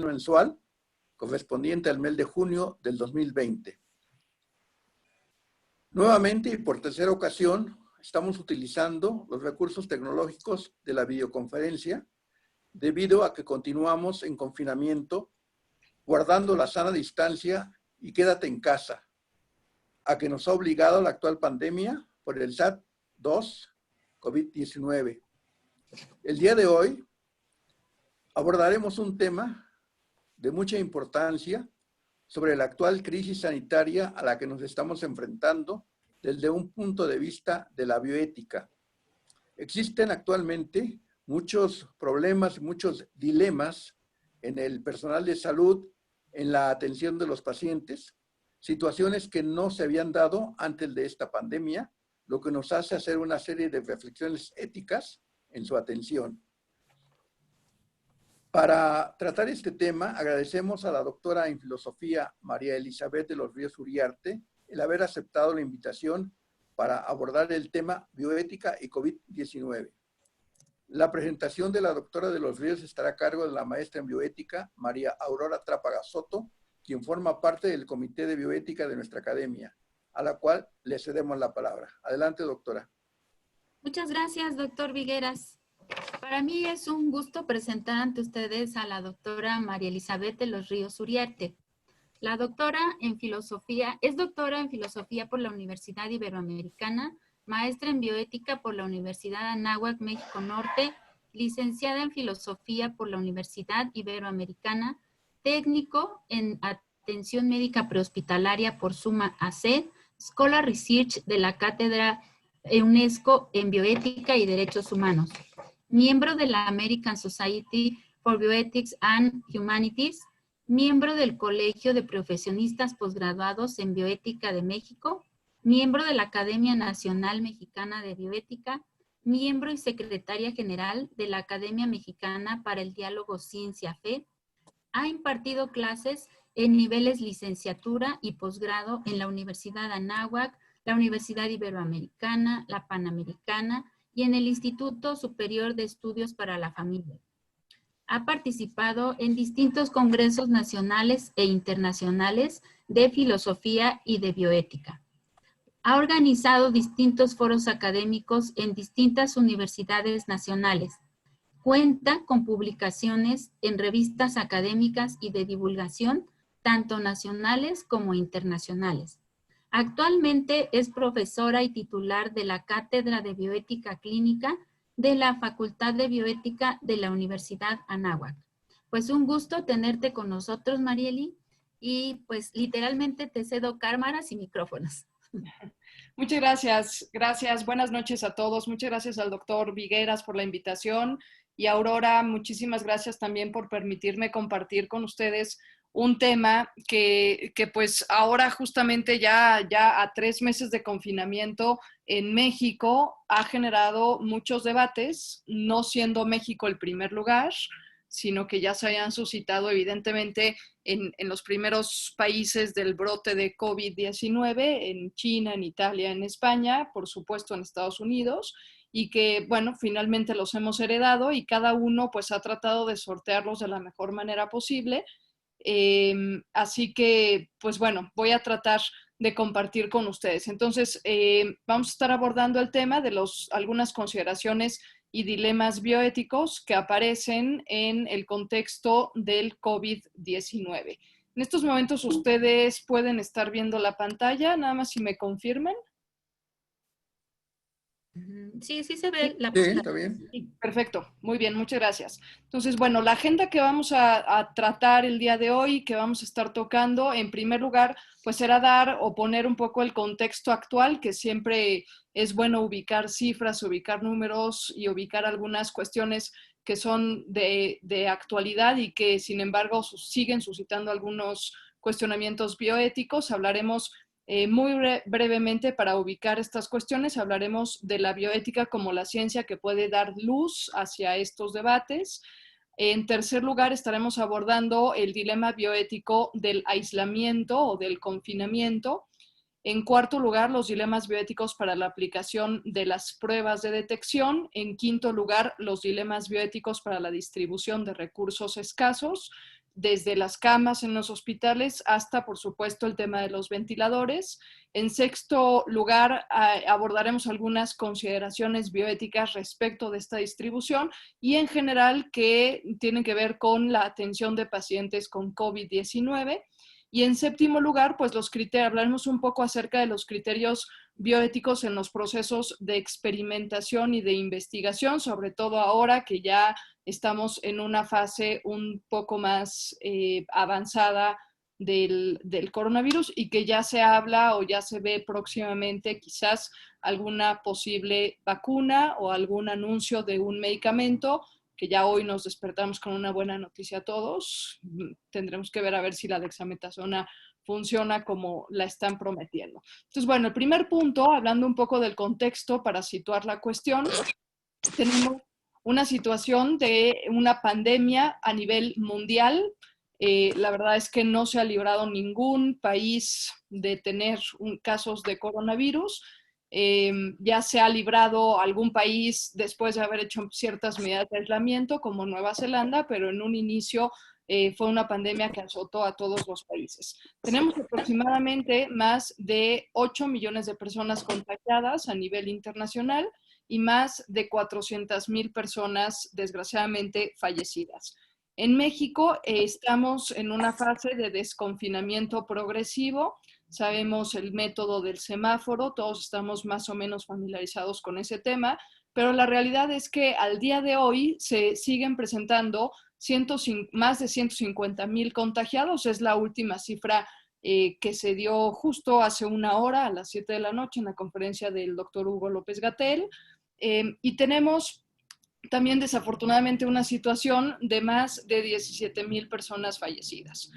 mensual correspondiente al mes de junio del 2020. Nuevamente y por tercera ocasión, estamos utilizando los recursos tecnológicos de la videoconferencia debido a que continuamos en confinamiento, guardando la sana distancia y quédate en casa, a que nos ha obligado la actual pandemia por el SARS-2 COVID-19. El día de hoy abordaremos un tema de mucha importancia sobre la actual crisis sanitaria a la que nos estamos enfrentando desde un punto de vista de la bioética. Existen actualmente muchos problemas, muchos dilemas en el personal de salud, en la atención de los pacientes, situaciones que no se habían dado antes de esta pandemia, lo que nos hace hacer una serie de reflexiones éticas en su atención. Para tratar este tema, agradecemos a la doctora en filosofía María Elizabeth de los Ríos Uriarte el haber aceptado la invitación para abordar el tema bioética y COVID-19. La presentación de la doctora de los Ríos estará a cargo de la maestra en bioética María Aurora Trápaga Soto, quien forma parte del comité de bioética de nuestra academia, a la cual le cedemos la palabra. Adelante, doctora. Muchas gracias, doctor Vigueras. Para mí es un gusto presentar ante ustedes a la doctora María Elizabeth de los Ríos Uriarte. La doctora en filosofía, es doctora en filosofía por la Universidad Iberoamericana, maestra en bioética por la Universidad Anáhuac, México Norte, licenciada en filosofía por la Universidad Iberoamericana, técnico en atención médica prehospitalaria por Summa AC, Scholar Research de la Cátedra UNESCO en Bioética y Derechos Humanos, miembro de la American Society for Bioethics and Humanities, miembro del Colegio de Profesionistas Posgraduados en Bioética de México, miembro de la Academia Nacional Mexicana de Bioética, miembro y secretaria general de la Academia Mexicana para el Diálogo Ciencia-Fe. Ha impartido clases en niveles licenciatura y posgrado en la Universidad Anáhuac, la Universidad Iberoamericana, la Panamericana y en el Instituto Superior de Estudios para la Familia. Ha participado en distintos congresos nacionales e internacionales de filosofía y de bioética. Ha organizado distintos foros académicos en distintas universidades nacionales. Cuenta con publicaciones en revistas académicas y de divulgación, tanto nacionales como internacionales. Actualmente es profesora y titular de la Cátedra de Bioética Clínica de la Facultad de Bioética de la Universidad Anáhuac. Pues un gusto tenerte con nosotros, Marieli, y pues literalmente te cedo cámaras y micrófonos. Muchas gracias, gracias. Buenas noches a todos. Muchas gracias al doctor Vigueras por la invitación y Aurora, muchísimas gracias también por permitirme compartir con ustedes un tema que pues ahora justamente ya a 3 meses de confinamiento en México ha generado muchos debates, no siendo México el primer lugar, sino que ya se hayan suscitado evidentemente en los primeros países del brote de COVID-19, en China, en Italia, en España, por supuesto en Estados Unidos, y que, bueno, finalmente los hemos heredado y cada uno pues ha tratado de sortearlos de la mejor manera posible. Así que, pues bueno, voy a tratar de compartir con ustedes. Entonces, vamos a estar abordando el tema de algunas consideraciones y dilemas bioéticos que aparecen en el contexto del COVID-19. En estos momentos ustedes pueden estar viendo la pantalla, nada más si me confirman. Sí, sí se ve la pantalla. Sí, está bien. Sí, perfecto, muy bien, muchas gracias. Entonces, bueno, la agenda que vamos a tratar el día de hoy, que vamos a estar tocando, en primer lugar, pues será dar o poner un poco el contexto actual, que siempre es bueno ubicar cifras, ubicar números y ubicar algunas cuestiones que son de actualidad y que, sin embargo, siguen suscitando algunos cuestionamientos bioéticos. Hablaremos muy brevemente para ubicar estas cuestiones, hablaremos de la bioética como la ciencia que puede dar luz hacia estos debates. En tercer lugar, estaremos abordando el dilema bioético del aislamiento o del confinamiento. En cuarto lugar, los dilemas bioéticos para la aplicación de las pruebas de detección. En quinto lugar, los dilemas bioéticos para la distribución de recursos escasos. desde las camas en los hospitales hasta, por supuesto, el tema de los ventiladores. En sexto lugar, abordaremos algunas consideraciones bioéticas respecto de esta distribución y en general que tienen que ver con la atención de pacientes con COVID-19. Y en séptimo lugar, pues hablaremos un poco acerca de los criterios bioéticos en los procesos de experimentación y de investigación, sobre todo ahora que ya estamos en una fase un poco más avanzada del coronavirus y que ya se habla o ya se ve próximamente quizás alguna posible vacuna o algún anuncio de un medicamento, que ya hoy nos despertamos con una buena noticia a todos. Tendremos que ver a ver si la dexametasona funciona como la están prometiendo. Entonces, bueno, el primer punto, hablando un poco del contexto para situar la cuestión, tenemos una situación de una pandemia a nivel mundial. La verdad es que no se ha librado ningún país de tener casos de coronavirus. Ya se ha librado algún país después de haber hecho ciertas medidas de aislamiento, como Nueva Zelanda, pero en un inicio fue una pandemia que azotó a todos los países. Tenemos aproximadamente más de 8 millones de personas contagiadas a nivel internacional y más de 400,000 personas, desgraciadamente, fallecidas. En México estamos en una fase de desconfinamiento progresivo. Sabemos el método del semáforo, todos estamos más o menos familiarizados con ese tema, pero la realidad es que al día de hoy se siguen presentando más de 150,000 contagiados. Es la última cifra que se dio justo hace una hora, a las 7 de la noche, en la conferencia del doctor Hugo López-Gatell. Y tenemos también desafortunadamente una situación de más de 17,000 personas fallecidas.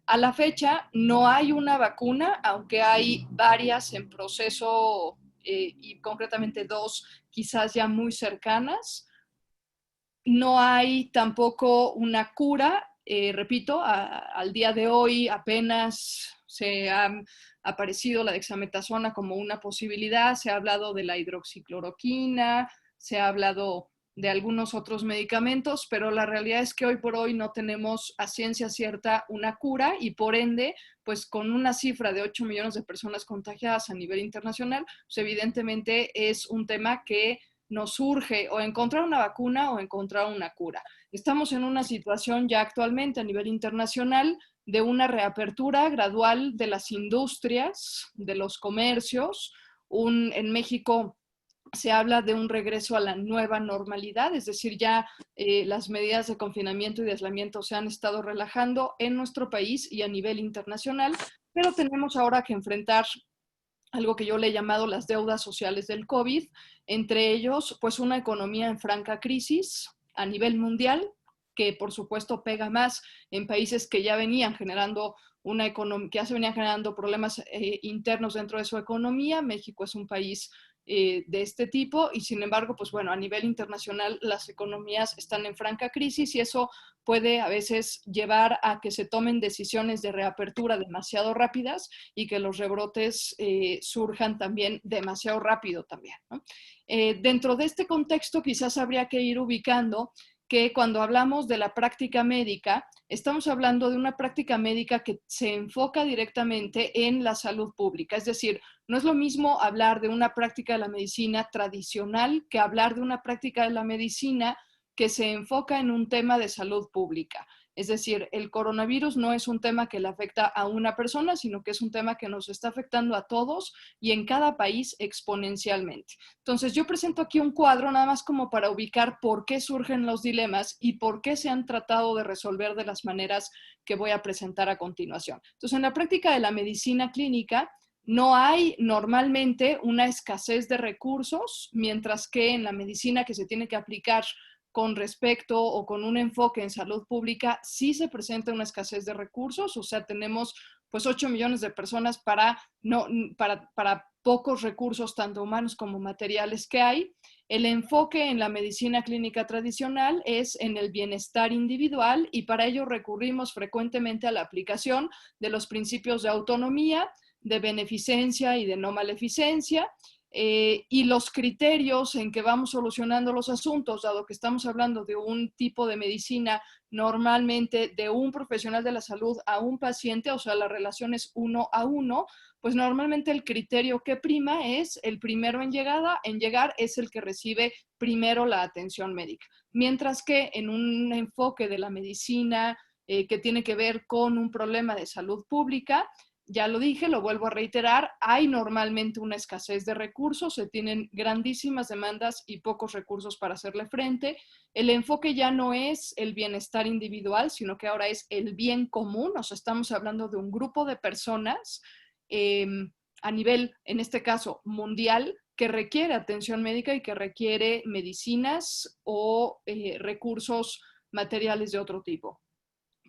A la fecha no hay una vacuna, aunque hay varias en proceso y concretamente 2 quizás ya muy cercanas. No hay tampoco una cura. Repito, al día de hoy apenas se ha aparecido la dexametasona como una posibilidad. Se ha hablado de la hidroxicloroquina, se ha hablado de algunos otros medicamentos, pero la realidad es que hoy por hoy no tenemos a ciencia cierta una cura y por ende, pues con una cifra de 8 millones de personas contagiadas a nivel internacional, pues evidentemente es un tema que nos urge o encontrar una vacuna o encontrar una cura. Estamos en una situación ya actualmente a nivel internacional de una reapertura gradual de las industrias, de los comercios. En México se habla de un regreso a la nueva normalidad, es decir, ya las medidas de confinamiento y de aislamiento se han estado relajando en nuestro país y a nivel internacional, pero tenemos ahora que enfrentar algo que yo le he llamado las deudas sociales del COVID, entre ellos, pues una economía en franca crisis a nivel mundial, que por supuesto pega más en países que ya venían generando que ya se venían generando problemas internos dentro de su economía. México es un país de este tipo y sin embargo, pues bueno, a nivel internacional las economías están en franca crisis y eso puede a veces llevar a que se tomen decisiones de reapertura demasiado rápidas y que los rebrotes surjan también demasiado rápido también, ¿no? Dentro de este contexto quizás habría que ir ubicando que cuando hablamos de la práctica médica, estamos hablando de una práctica médica que se enfoca directamente en la salud pública. Es decir, no es lo mismo hablar de una práctica de la medicina tradicional que hablar de una práctica de la medicina que se enfoca en un tema de salud pública. Es decir, el coronavirus no es un tema que le afecta a una persona, sino que es un tema que nos está afectando a todos y en cada país exponencialmente. Entonces, yo presento aquí un cuadro nada más como para ubicar por qué surgen los dilemas y por qué se han tratado de resolver de las maneras que voy a presentar a continuación. Entonces, en la práctica de la medicina clínica, no hay normalmente una escasez de recursos, mientras que en la medicina que se tiene que aplicar con respecto o con un enfoque en salud pública, sí se presenta una escasez de recursos, o sea, tenemos pues 8 millones de personas para pocos recursos, tanto humanos como materiales que hay. El enfoque en la medicina clínica tradicional es en el bienestar individual y para ello recurrimos frecuentemente a la aplicación de los principios de autonomía, de beneficencia y de no maleficencia. y los criterios en que vamos solucionando los asuntos, dado que estamos hablando de un tipo de medicina normalmente de un profesional de la salud a un paciente, o sea, la relación es 1 a 1, pues normalmente el criterio que prima es el primero en llegar es el que recibe primero la atención médica. Mientras que en un enfoque de la medicina que tiene que ver con un problema de salud pública, ya lo dije, lo vuelvo a reiterar, hay normalmente una escasez de recursos, se tienen grandísimas demandas y pocos recursos para hacerle frente. El enfoque ya no es el bienestar individual, sino que ahora es el bien común, o sea, estamos hablando de un grupo de personas a nivel, en este caso, mundial, que requiere atención médica y que requiere medicinas o recursos materiales de otro tipo.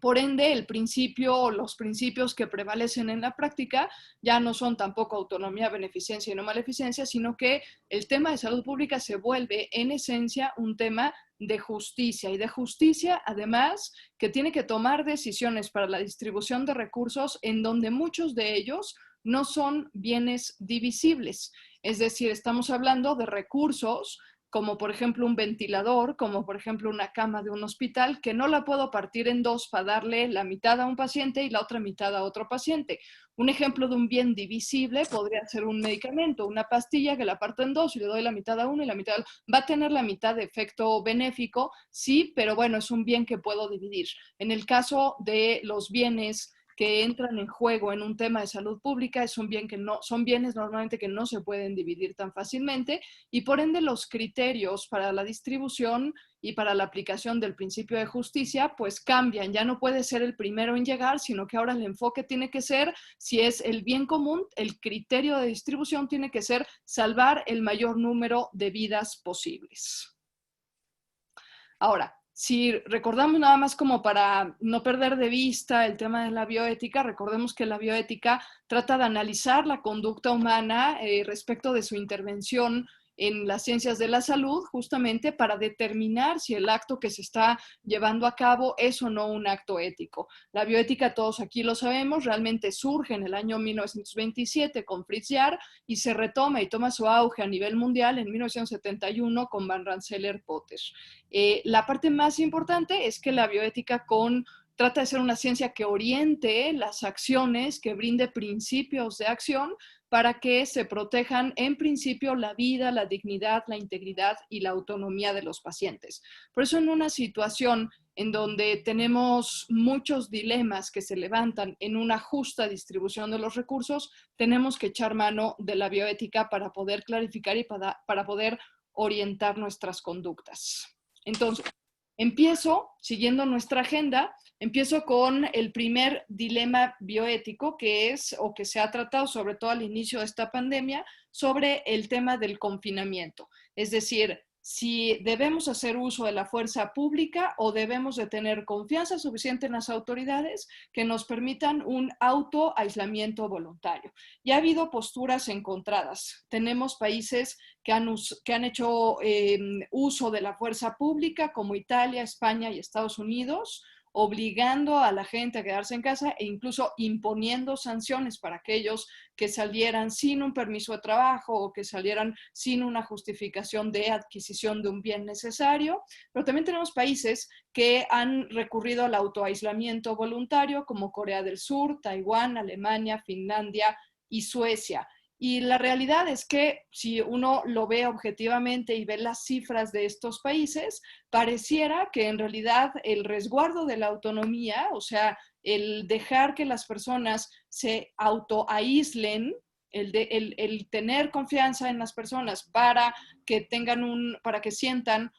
Por ende, el principio o los principios que prevalecen en la práctica ya no son tampoco autonomía, beneficencia y no maleficencia, sino que el tema de salud pública se vuelve en esencia un tema de justicia, y de justicia además que tiene que tomar decisiones para la distribución de recursos en donde muchos de ellos no son bienes divisibles. Es decir, estamos hablando de recursos como por ejemplo un ventilador, como por ejemplo una cama de un hospital, que no la puedo partir en dos para darle la mitad a un paciente y la otra mitad a otro paciente. Un ejemplo de un bien divisible podría ser un medicamento, una pastilla que la parto en dos y le doy la mitad a uno y la mitad va a tener la mitad de efecto benéfico, sí, pero bueno, es un bien que puedo dividir. En el caso de los bienes que entran en juego en un tema de salud pública, es un bien que no, son bienes normalmente que no se pueden dividir tan fácilmente, y por ende los criterios para la distribución y para la aplicación del principio de justicia pues cambian. Ya no puede ser el primero en llegar, sino que ahora el enfoque tiene que ser, si es el bien común, el criterio de distribución tiene que ser salvar el mayor número de vidas posibles. Ahora, si recordamos nada más como para no perder de vista el tema de la bioética, recordemos que la bioética trata de analizar la conducta humana respecto de su intervención en las ciencias de la salud, justamente para determinar si el acto que se está llevando a cabo es o no un acto ético. La bioética, todos aquí lo sabemos, realmente surge en el año 1927 con Fritz Jahr y se retoma y toma su auge a nivel mundial en 1971 con Van Rensselaer-Potter. La parte más importante es que la bioética trata de ser una ciencia que oriente las acciones, que brinde principios de acción para que se protejan en principio la vida, la dignidad, la integridad y la autonomía de los pacientes. Por eso en una situación en donde tenemos muchos dilemas que se levantan en una justa distribución de los recursos, tenemos que echar mano de la bioética para poder clarificar y para poder orientar nuestras conductas. Entonces, siguiendo nuestra agenda, empiezo con el primer dilema bioético que es, o que se ha tratado sobre todo al inicio de esta pandemia, sobre el tema del confinamiento. Es decir, si debemos hacer uso de la fuerza pública o debemos de tener confianza suficiente en las autoridades que nos permitan un autoaislamiento voluntario. Y ha habido posturas encontradas. Tenemos países que han hecho uso de la fuerza pública, como Italia, España y Estados Unidos, obligando a la gente a quedarse en casa e incluso imponiendo sanciones para aquellos que salieran sin un permiso de trabajo o que salieran sin una justificación de adquisición de un bien necesario. Pero también tenemos países que han recurrido al autoaislamiento voluntario, como Corea del Sur, Taiwán, Alemania, Finlandia y Suecia. Y la realidad es que si uno lo ve objetivamente y ve las cifras de estos países, pareciera que en realidad el resguardo de la autonomía, o sea, el dejar que las personas se autoaíslen, el tener confianza en las personas para que sientan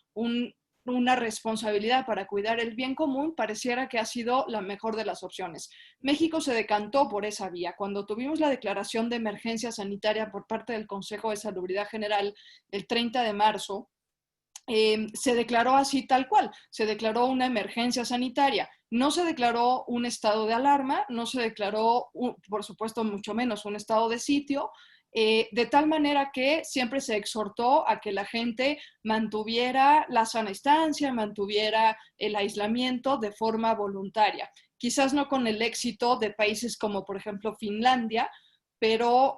una responsabilidad para cuidar el bien común, pareciera que ha sido la mejor de las opciones. México se decantó por esa vía. Cuando tuvimos la declaración de emergencia sanitaria por parte del Consejo de Salubridad General el 30 de marzo, se declaró así tal cual, se declaró una emergencia sanitaria. No se declaró un estado de alarma, no se declaró, por supuesto, mucho menos un estado de sitio, de tal manera que siempre se exhortó a que la gente mantuviera la sana distancia, mantuviera el aislamiento de forma voluntaria. Quizás no con el éxito de países como, por ejemplo, Finlandia, pero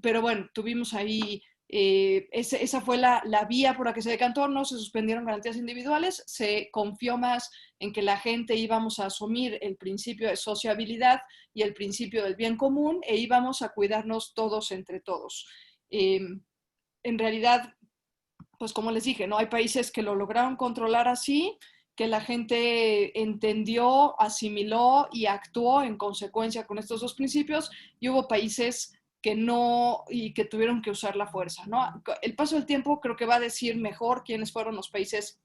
pero bueno, tuvimos ahí, esa fue la vía por la que se decantó, no se suspendieron garantías individuales, se confió más en que la gente íbamos a asumir el principio de sociabilidad y el principio del bien común e íbamos a cuidarnos todos entre todos. En realidad, pues como les dije, ¿no? Hay países que lo lograron controlar así, que la gente entendió, asimiló y actuó en consecuencia con estos dos principios, y hubo países que no y que tuvieron que usar la fuerza, ¿no? El paso del tiempo creo que va a decir mejor quiénes fueron los países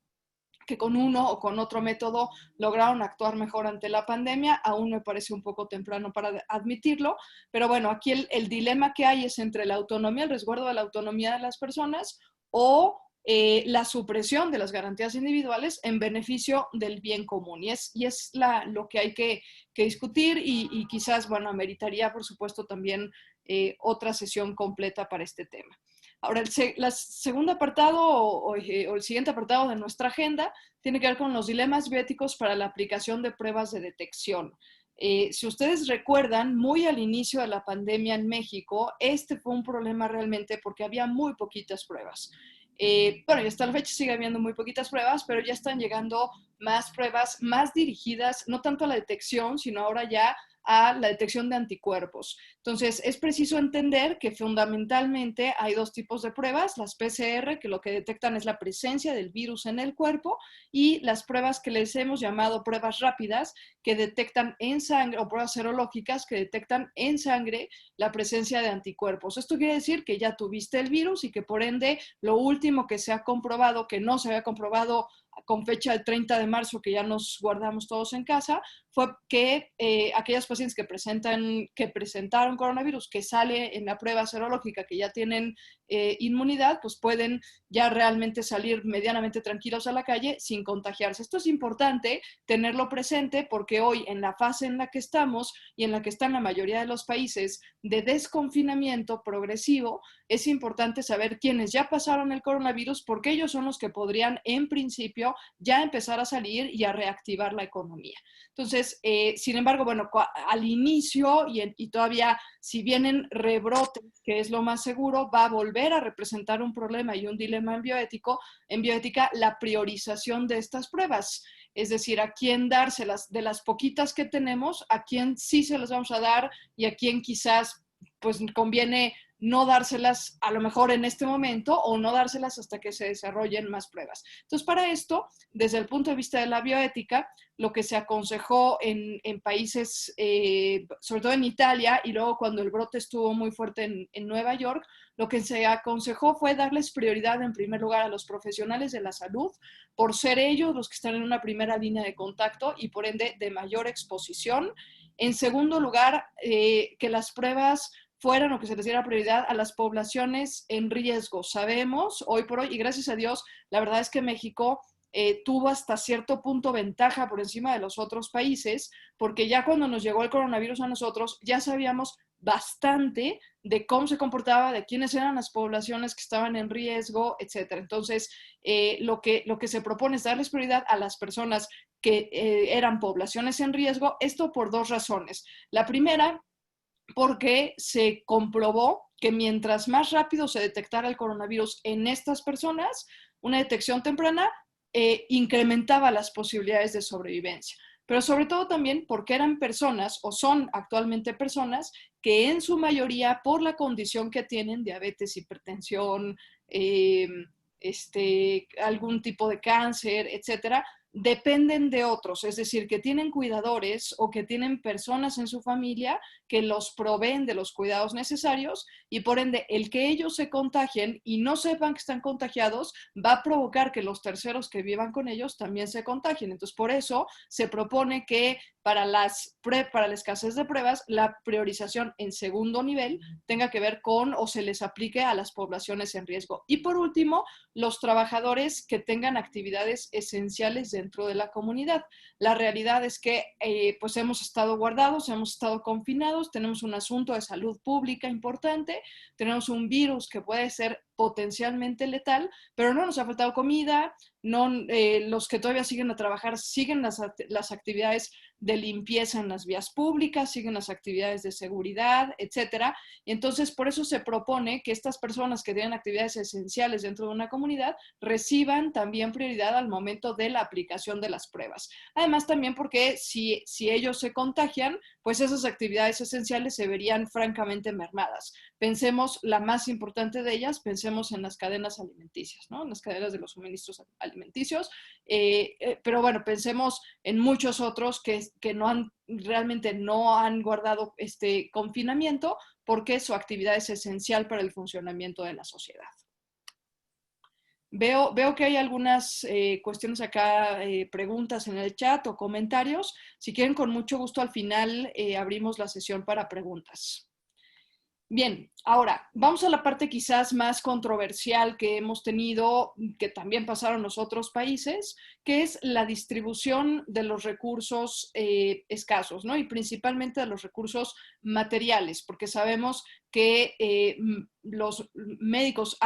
que con uno o con otro método lograron actuar mejor ante la pandemia. Aún me parece un poco temprano para admitirlo, pero bueno, aquí el dilema que hay es entre la autonomía, el resguardo de la autonomía de las personas o la supresión de las garantías individuales en beneficio del bien común. Y es lo que hay que discutir y quizás, bueno, ameritaría, por supuesto, también otra sesión completa para este tema. Ahora, el segundo apartado o el siguiente apartado de nuestra agenda tiene que ver con los dilemas bioéticos para la aplicación de pruebas de detección. Si ustedes recuerdan, muy al inicio de la pandemia en México, este fue un problema realmente porque había muy poquitas pruebas. Bueno, y hasta la fecha sigue habiendo muy poquitas pruebas, pero ya están llegando más pruebas más dirigidas, no tanto a la detección, sino ahora ya a la detección de anticuerpos. Entonces, es preciso entender que fundamentalmente hay dos tipos de pruebas, las PCR, que lo que detectan es la presencia del virus en el cuerpo, y las pruebas que les hemos llamado pruebas rápidas, que detectan en sangre, o pruebas serológicas, que detectan en sangre la presencia de anticuerpos. Esto quiere decir que ya tuviste el virus y que por ende lo último que se ha comprobado, que no se había comprobado con fecha del 30 de marzo, que ya nos guardamos todos en casa, fue que aquellas pacientes que presentaron coronavirus, que sale en la prueba serológica, que ya tienen inmunidad, pues pueden ya realmente salir medianamente tranquilos a la calle sin contagiarse. Esto es importante tenerlo presente porque hoy, en la fase en la que estamos y en la que están la mayoría de los países de desconfinamiento progresivo, es importante saber quiénes ya pasaron el coronavirus, porque ellos son los que podrían, en principio, ya empezar a salir y a reactivar la economía. Entonces, sin embargo, bueno, al inicio y todavía, si vienen rebrotes, que es lo más seguro, va a volver a representar un problema y un dilema en bioética, la priorización de estas pruebas. Es decir, a quién dárselas de las poquitas que tenemos, a quién sí se las vamos a dar y a quién quizás pues conviene no dárselas a lo mejor en este momento o no dárselas hasta que se desarrollen más pruebas. Entonces, para esto, desde el punto de vista de la bioética, lo que se aconsejó en países, sobre todo en Italia, y luego cuando el brote estuvo muy fuerte en Nueva York, lo que se aconsejó fue darles prioridad en primer lugar a los profesionales de la salud, por ser ellos los que están en una primera línea de contacto y por ende de mayor exposición. En segundo lugar, que las pruebas fueran o que se les diera prioridad a las poblaciones en riesgo. Sabemos hoy por hoy, y gracias a Dios, la verdad es que México tuvo hasta cierto punto ventaja por encima de los otros países, porque ya cuando nos llegó el coronavirus a nosotros, ya sabíamos bastante de cómo se comportaba, de quiénes eran las poblaciones que estaban en riesgo, etc. Entonces, lo que se propone es darles prioridad a las personas que eran poblaciones en riesgo, esto por dos razones. La primera, porque se comprobó que mientras más rápido se detectara el coronavirus en estas personas, una detección temprana incrementaba las posibilidades de sobrevivencia. Pero sobre todo también porque eran personas, o son actualmente personas, que en su mayoría, por la condición que tienen, diabetes, hipertensión, algún tipo de cáncer, etcétera, dependen de otros, es decir, que tienen cuidadores o que tienen personas en su familia que los proveen de los cuidados necesarios, y por ende el que ellos se contagien y no sepan que están contagiados va a provocar que los terceros que vivan con ellos también se contagien. Entonces, por eso se propone que para la escasez de pruebas, la priorización en segundo nivel tenga que ver con o se les aplique a las poblaciones en riesgo. Y por último, los trabajadores que tengan actividades esenciales dentro de la comunidad. La realidad es que pues hemos estado guardados, hemos estado confinados, tenemos un asunto de salud pública importante, tenemos un virus que puede ser potencialmente letal, pero no nos ha faltado comida, no, los que todavía siguen a trabajar siguen las actividades de limpieza en las vías públicas, siguen las actividades de seguridad, etcétera. Y entonces, por eso se propone que estas personas que tienen actividades esenciales dentro de una comunidad reciban también prioridad al momento de la aplicación de las pruebas. Además, también porque si ellos se contagian, pues esas actividades esenciales se verían francamente mermadas. Pensemos, la más importante de ellas, pensemos en las cadenas alimenticias, ¿no? En las cadenas de los suministros alimenticios, pero bueno, pensemos en muchos otros que realmente no han guardado este confinamiento porque su actividad es esencial para el funcionamiento de la sociedad. Veo que hay algunas cuestiones acá, preguntas en el chat o comentarios. Si quieren, con mucho gusto al final abrimos la sesión para preguntas. Bien, ahora vamos a la parte quizás más controversial que hemos tenido, que también pasaron en los otros países, que es la distribución de los recursos escasos, ¿no? Y principalmente de los recursos materiales, porque sabemos que los médicos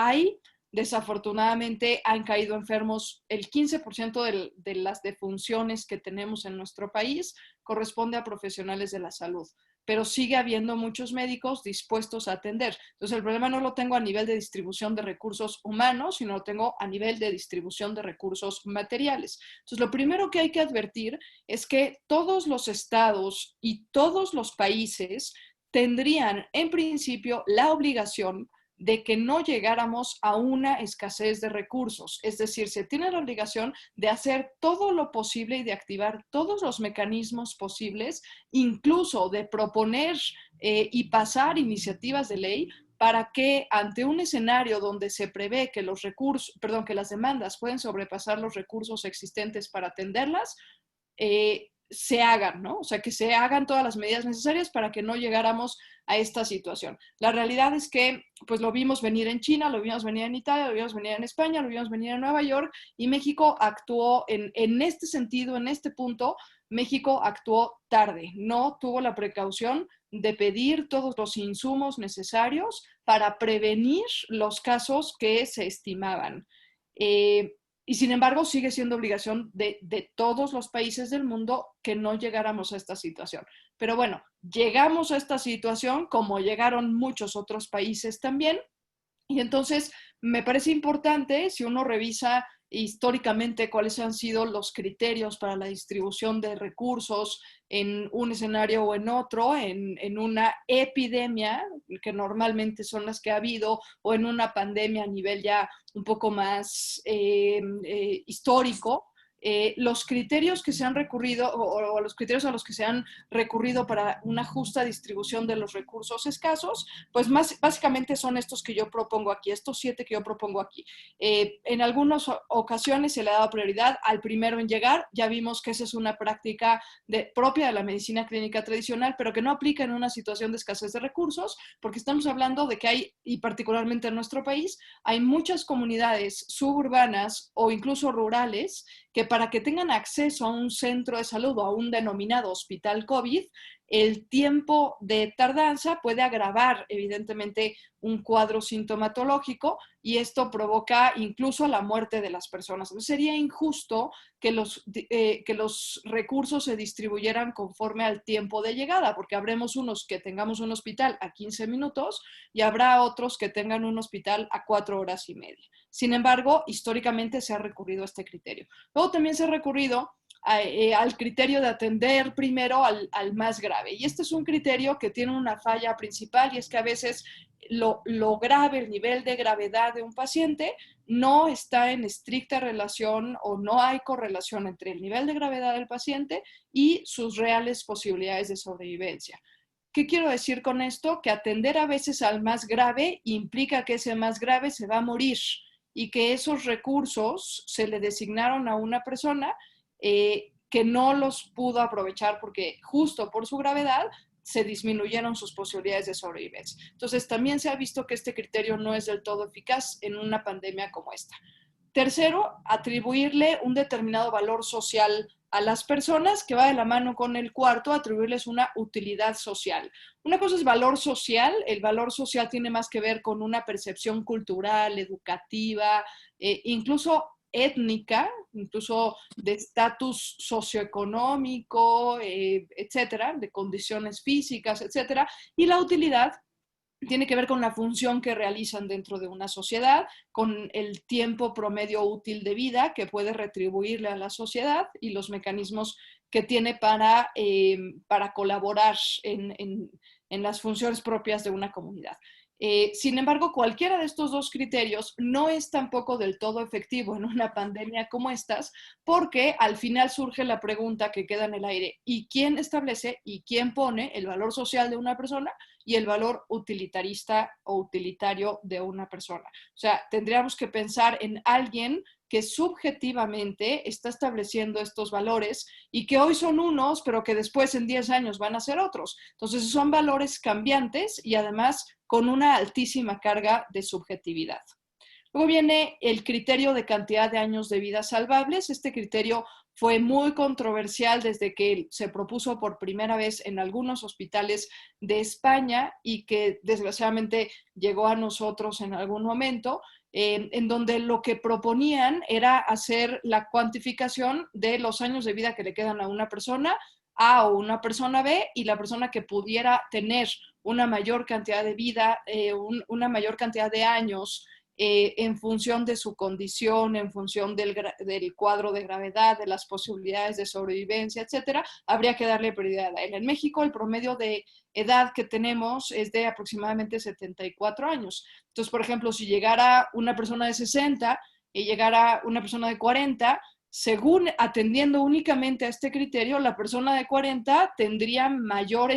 desafortunadamente han caído enfermos. El 15% de las defunciones que tenemos en nuestro país corresponde a profesionales de la salud, pero sigue habiendo muchos médicos dispuestos a atender. Entonces, el problema no lo tengo a nivel de distribución de recursos humanos, sino lo tengo a nivel de distribución de recursos materiales. Entonces, lo primero que hay que advertir es que todos los estados y todos los países tendrían, en principio, la obligación de que no llegáramos a una escasez de recursos. Es decir, se tiene la obligación de hacer todo lo posible y de activar todos los mecanismos posibles, incluso de proponer y pasar iniciativas de ley para que ante un escenario donde se prevé que que las demandas pueden sobrepasar los recursos existentes para atenderlas, se hagan, ¿no? O sea, que se hagan todas las medidas necesarias para que no llegáramos a esta situación. La realidad es que, pues lo vimos venir en China, lo vimos venir en Italia, lo vimos venir en España, lo vimos venir en Nueva York, y México actuó en este sentido, en este punto, México actuó tarde, no tuvo la precaución de pedir todos los insumos necesarios para prevenir los casos que se estimaban. Y sin embargo, sigue siendo obligación de todos los países del mundo que no llegáramos a esta situación. Pero bueno, llegamos a esta situación como llegaron muchos otros países también. Y entonces me parece importante, si uno revisa históricamente cuáles han sido los criterios para la distribución de recursos en un escenario o en otro, en una epidemia, que normalmente son las que ha habido, o en una pandemia a nivel ya un poco más histórico, los criterios que se han recurrido o los criterios a los que se han recurrido para una justa distribución de los recursos escasos, pues básicamente son estos que yo propongo aquí, estos 7 que yo propongo aquí. En algunas ocasiones se le ha dado prioridad al primero en llegar. Ya vimos que esa es una práctica propia de la medicina clínica tradicional, pero que no aplica en una situación de escasez de recursos, porque estamos hablando de que hay, y particularmente en nuestro país, hay muchas comunidades suburbanas o incluso rurales que para que tengan acceso a un centro de salud o a un denominado hospital COVID, el tiempo de tardanza puede agravar evidentemente un cuadro sintomatológico y esto provoca incluso la muerte de las personas. Entonces sería injusto que los recursos se distribuyeran conforme al tiempo de llegada, porque habremos unos que tengamos un hospital a 15 minutos y habrá otros que tengan un hospital a 4 horas y media. Sin embargo, históricamente se ha recurrido a este criterio. Luego también se ha recurrido al criterio de atender primero al más grave. Y este es un criterio que tiene una falla principal, y es que a veces lo grave, el nivel de gravedad de un paciente no está en estricta relación o no hay correlación entre el nivel de gravedad del paciente y sus reales posibilidades de sobrevivencia. ¿Qué quiero decir con esto? Que atender a veces al más grave implica que ese más grave se va a morir y que esos recursos se le designaron a una persona que no los pudo aprovechar porque justo por su gravedad se disminuyeron sus posibilidades de sobrevivencia. Entonces, también se ha visto que este criterio no es del todo eficaz en una pandemia como esta. Tercero, atribuirle un determinado valor social a las personas, que va de la mano con el cuarto, atribuirles una utilidad social. Una cosa es valor social. El valor social tiene más que ver con una percepción cultural, educativa, incluso étnica, incluso de estatus socioeconómico, etcétera, de condiciones físicas, etcétera, y la utilidad tiene que ver con la función que realizan dentro de una sociedad, con el tiempo promedio útil de vida que puede retribuirle a la sociedad y los mecanismos que tiene para colaborar en las funciones propias de una comunidad. Sin embargo, cualquiera de estos dos criterios no es tampoco del todo efectivo en una pandemia como estas, porque al final surge la pregunta que queda en el aire: ¿y quién establece y quién pone el valor social de una persona y el valor utilitarista o utilitario de una persona? O sea, tendríamos que pensar en alguien que subjetivamente está estableciendo estos valores y que hoy son unos, pero que después en 10 años van a ser otros. Entonces son valores cambiantes y además con una altísima carga de subjetividad. Luego viene el criterio de cantidad de años de vida salvables. Este criterio fue muy controversial desde que se propuso por primera vez en algunos hospitales de España y que desgraciadamente llegó a nosotros en algún momento, en donde lo que proponían era hacer la cuantificación de los años de vida que le quedan a una persona A o una persona B, y la persona que pudiera tener una mayor cantidad de vida, una mayor cantidad de años, en función de su condición, en función del cuadro de gravedad, de las posibilidades de sobrevivencia, etcétera, habría que darle prioridad a él. En México, el promedio de edad que tenemos es de aproximadamente 74 años. Entonces, por ejemplo, si llegara una persona de 60 y llegara una persona de 40, según atendiendo únicamente a este criterio, la persona de 40 tendría mayor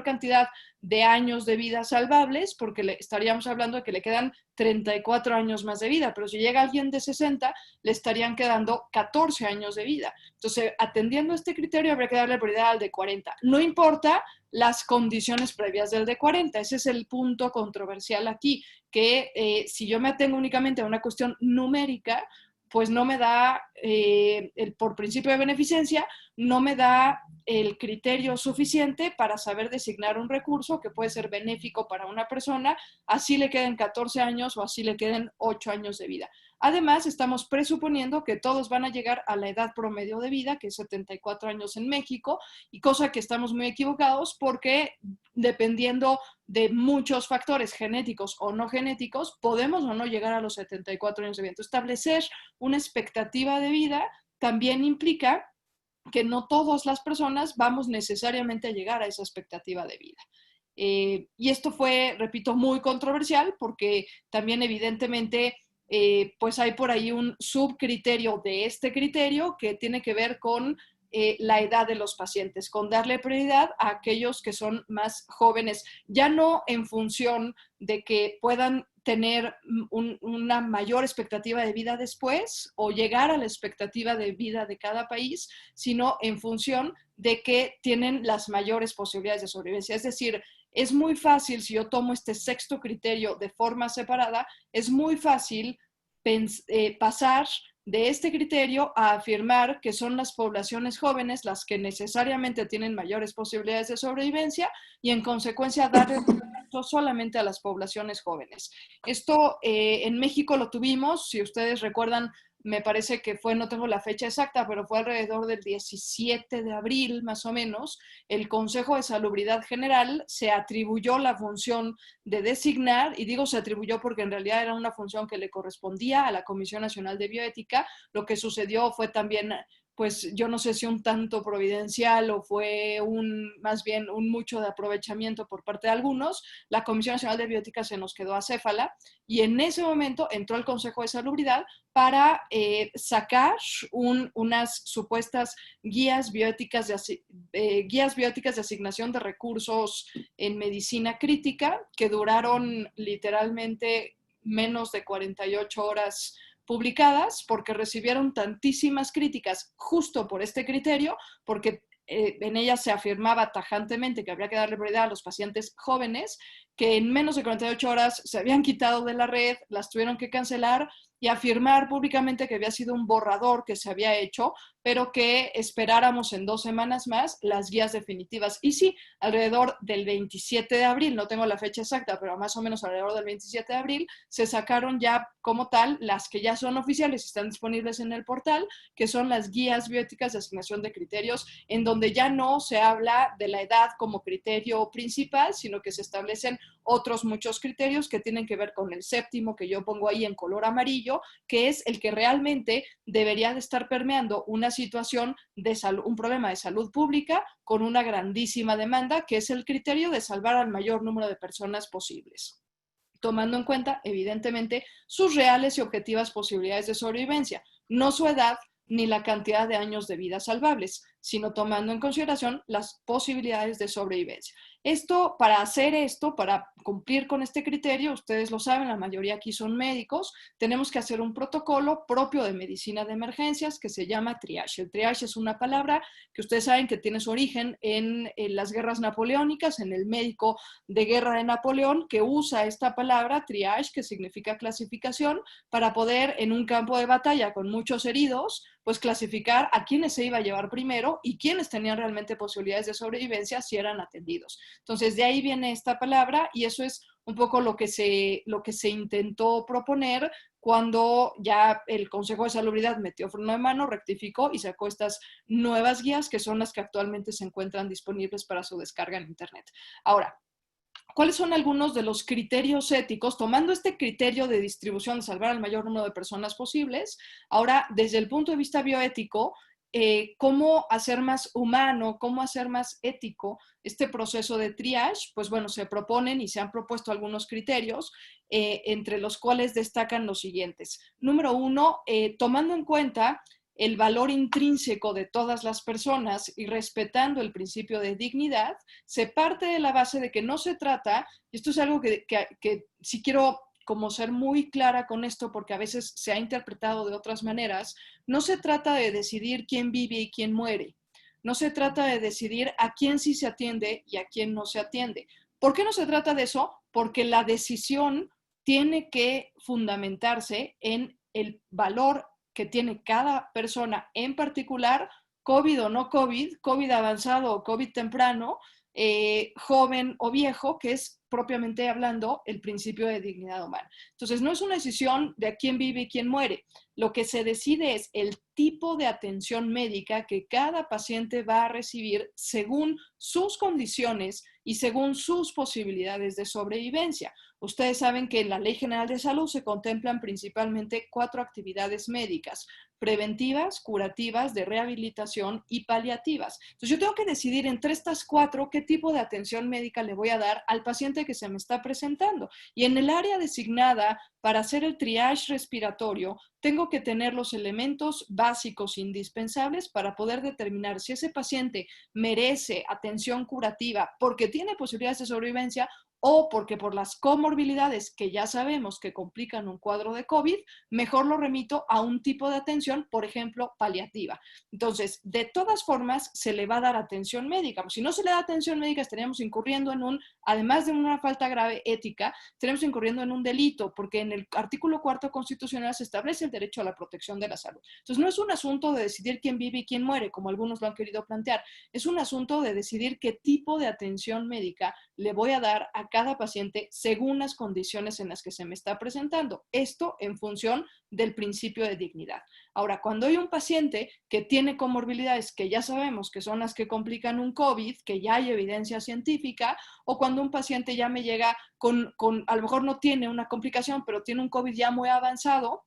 cantidad de años de vida salvables, porque estaríamos hablando de que le quedan 34 años más de vida, pero si llega alguien de 60, le estarían quedando 14 años de vida. Entonces, atendiendo a este criterio, habría que darle prioridad al de 40. No importa las condiciones previas del de 40, ese es el punto controversial aquí, que si yo me atengo únicamente a una cuestión numérica, pues no me da, por principio de beneficencia, no me da el criterio suficiente para saber designar un recurso que puede ser benéfico para una persona, así le queden 14 años o así le queden 8 años de vida. Además, estamos presuponiendo que todos van a llegar a la edad promedio de vida, que es 74 años en México, y cosa que estamos muy equivocados porque dependiendo de muchos factores genéticos o no genéticos, podemos o no llegar a los 74 años de vida. Entonces, establecer una expectativa de vida también implica que no todas las personas vamos necesariamente a llegar a esa expectativa de vida. Y esto fue, repito, muy controversial porque también evidentemente pues hay por ahí un subcriterio de este criterio que tiene que ver con la edad de los pacientes, con darle prioridad a aquellos que son más jóvenes, ya no en función de que puedan tener una mayor expectativa de vida después o llegar a la expectativa de vida de cada país, sino en función de que tienen las mayores posibilidades de sobrevivencia. Es decir, es muy fácil, si yo tomo este sexto criterio de forma separada, es muy fácil pasar de este criterio a afirmar que son las poblaciones jóvenes las que necesariamente tienen mayores posibilidades de sobrevivencia y en consecuencia darle solamente a las poblaciones jóvenes. Esto en México lo tuvimos, si ustedes recuerdan, me parece que fue, no tengo la fecha exacta, pero fue alrededor del 17 de abril más o menos, el Consejo de Salubridad General se atribuyó la función de designar, y digo se atribuyó porque en realidad era una función que le correspondía a la Comisión Nacional de Bioética. Lo que sucedió fue también, pues yo no sé si un tanto providencial o fue más bien un mucho de aprovechamiento por parte de algunos. La Comisión Nacional de Bioética se nos quedó acéfala y en ese momento entró el Consejo de Salubridad para sacar unas supuestas guías bióticas de asignación de recursos en medicina crítica que duraron literalmente menos de 48 horas publicadas porque recibieron tantísimas críticas justo por este criterio, porque en ellas se afirmaba tajantemente que habría que darle prioridad a los pacientes jóvenes, que en menos de 48 horas se habían quitado de la red, las tuvieron que cancelar y afirmar públicamente que había sido un borrador que se había hecho, pero que esperáramos en 2 semanas más las guías definitivas. Y sí, alrededor del 27 de abril, no tengo la fecha exacta, pero más o menos alrededor del 27 de abril, se sacaron ya como tal las que ya son oficiales y están disponibles en el portal, que son las guías bioéticas de asignación de criterios, en donde ya no se habla de la edad como criterio principal, sino que se establecen otros muchos criterios que tienen que ver con el séptimo, que yo pongo ahí en color amarillo, que es el que realmente debería de estar permeando una situación de salud, un problema de salud pública con una grandísima demanda, que es el criterio de salvar al mayor número de personas posibles, tomando en cuenta, evidentemente, sus reales y objetivas posibilidades de sobrevivencia, no su edad ni la cantidad de años de vida salvables, sino tomando en consideración las posibilidades de sobrevivencia. Para cumplir con este criterio, ustedes lo saben, la mayoría aquí son médicos, tenemos que hacer un protocolo propio de medicina de emergencias que se llama triage. El triage es una palabra que ustedes saben que tiene su origen en las guerras napoleónicas, en el médico de guerra de Napoleón, que usa esta palabra triage, que significa clasificación, para poder en un campo de batalla con muchos heridos, pues clasificar a quiénes se iba a llevar primero y quiénes tenían realmente posibilidades de sobrevivencia si eran atendidos. Entonces, de ahí viene esta palabra y eso es un poco lo que se intentó proponer cuando ya el Consejo de Salubridad metió freno de mano, rectificó y sacó estas nuevas guías que son las que actualmente se encuentran disponibles para su descarga en Internet. Ahora, ¿cuáles son algunos de los criterios éticos? Tomando este criterio de distribución de salvar al mayor número de personas posibles, ahora desde el punto de vista bioético, ¿cómo hacer más humano, cómo hacer más ético este proceso de triage? Pues bueno, se proponen y se han propuesto algunos criterios, entre los cuales destacan los siguientes. Número 1, tomando en cuenta el valor intrínseco de todas las personas y respetando el principio de dignidad, se parte de la base de que no se trata, y esto es algo que sí quiero como ser muy clara con esto porque a veces se ha interpretado de otras maneras, no se trata de decidir quién vive y quién muere, no se trata de decidir a quién sí se atiende y a quién no se atiende. ¿Por qué no se trata de eso? Porque la decisión tiene que fundamentarse en el valor que tiene cada persona, en particular, COVID o no COVID, COVID avanzado o COVID temprano, joven o viejo, que es propiamente hablando el principio de dignidad humana. Entonces, no es una decisión de a quién vive y quién muere. Lo que se decide es el tipo de atención médica que cada paciente va a recibir según sus condiciones y según sus posibilidades de sobrevivencia. Ustedes saben que en la Ley General de Salud se contemplan principalmente 4 actividades médicas: preventivas, curativas, de rehabilitación y paliativas. Entonces yo tengo que decidir entre estas 4 qué tipo de atención médica le voy a dar al paciente que se me está presentando. Y en el área designada para hacer el triage respiratorio, tengo que tener los elementos básicos indispensables para poder determinar si ese paciente merece atención curativa porque tiene posibilidades de sobrevivencia o porque por las comorbilidades que ya sabemos que complican un cuadro de COVID, mejor lo remito a un tipo de atención, por ejemplo, paliativa. Entonces, de todas formas, se le va a dar atención médica. Si no se le da atención médica, estaríamos incurriendo en además de una falta grave ética, estaríamos incurriendo en un delito, porque en el artículo 4 constitucional se establece el derecho a la protección de la salud. Entonces, no es un asunto de decidir quién vive y quién muere, como algunos lo han querido plantear. Es un asunto de decidir qué tipo de atención médica le voy a dar a cada paciente según las condiciones en las que se me está presentando. Esto en función del principio de dignidad. Ahora, cuando hay un paciente que tiene comorbilidades que ya sabemos que son las que complican un COVID, que ya hay evidencia científica, o cuando un paciente ya me llega con a lo mejor no tiene una complicación, pero tiene un COVID ya muy avanzado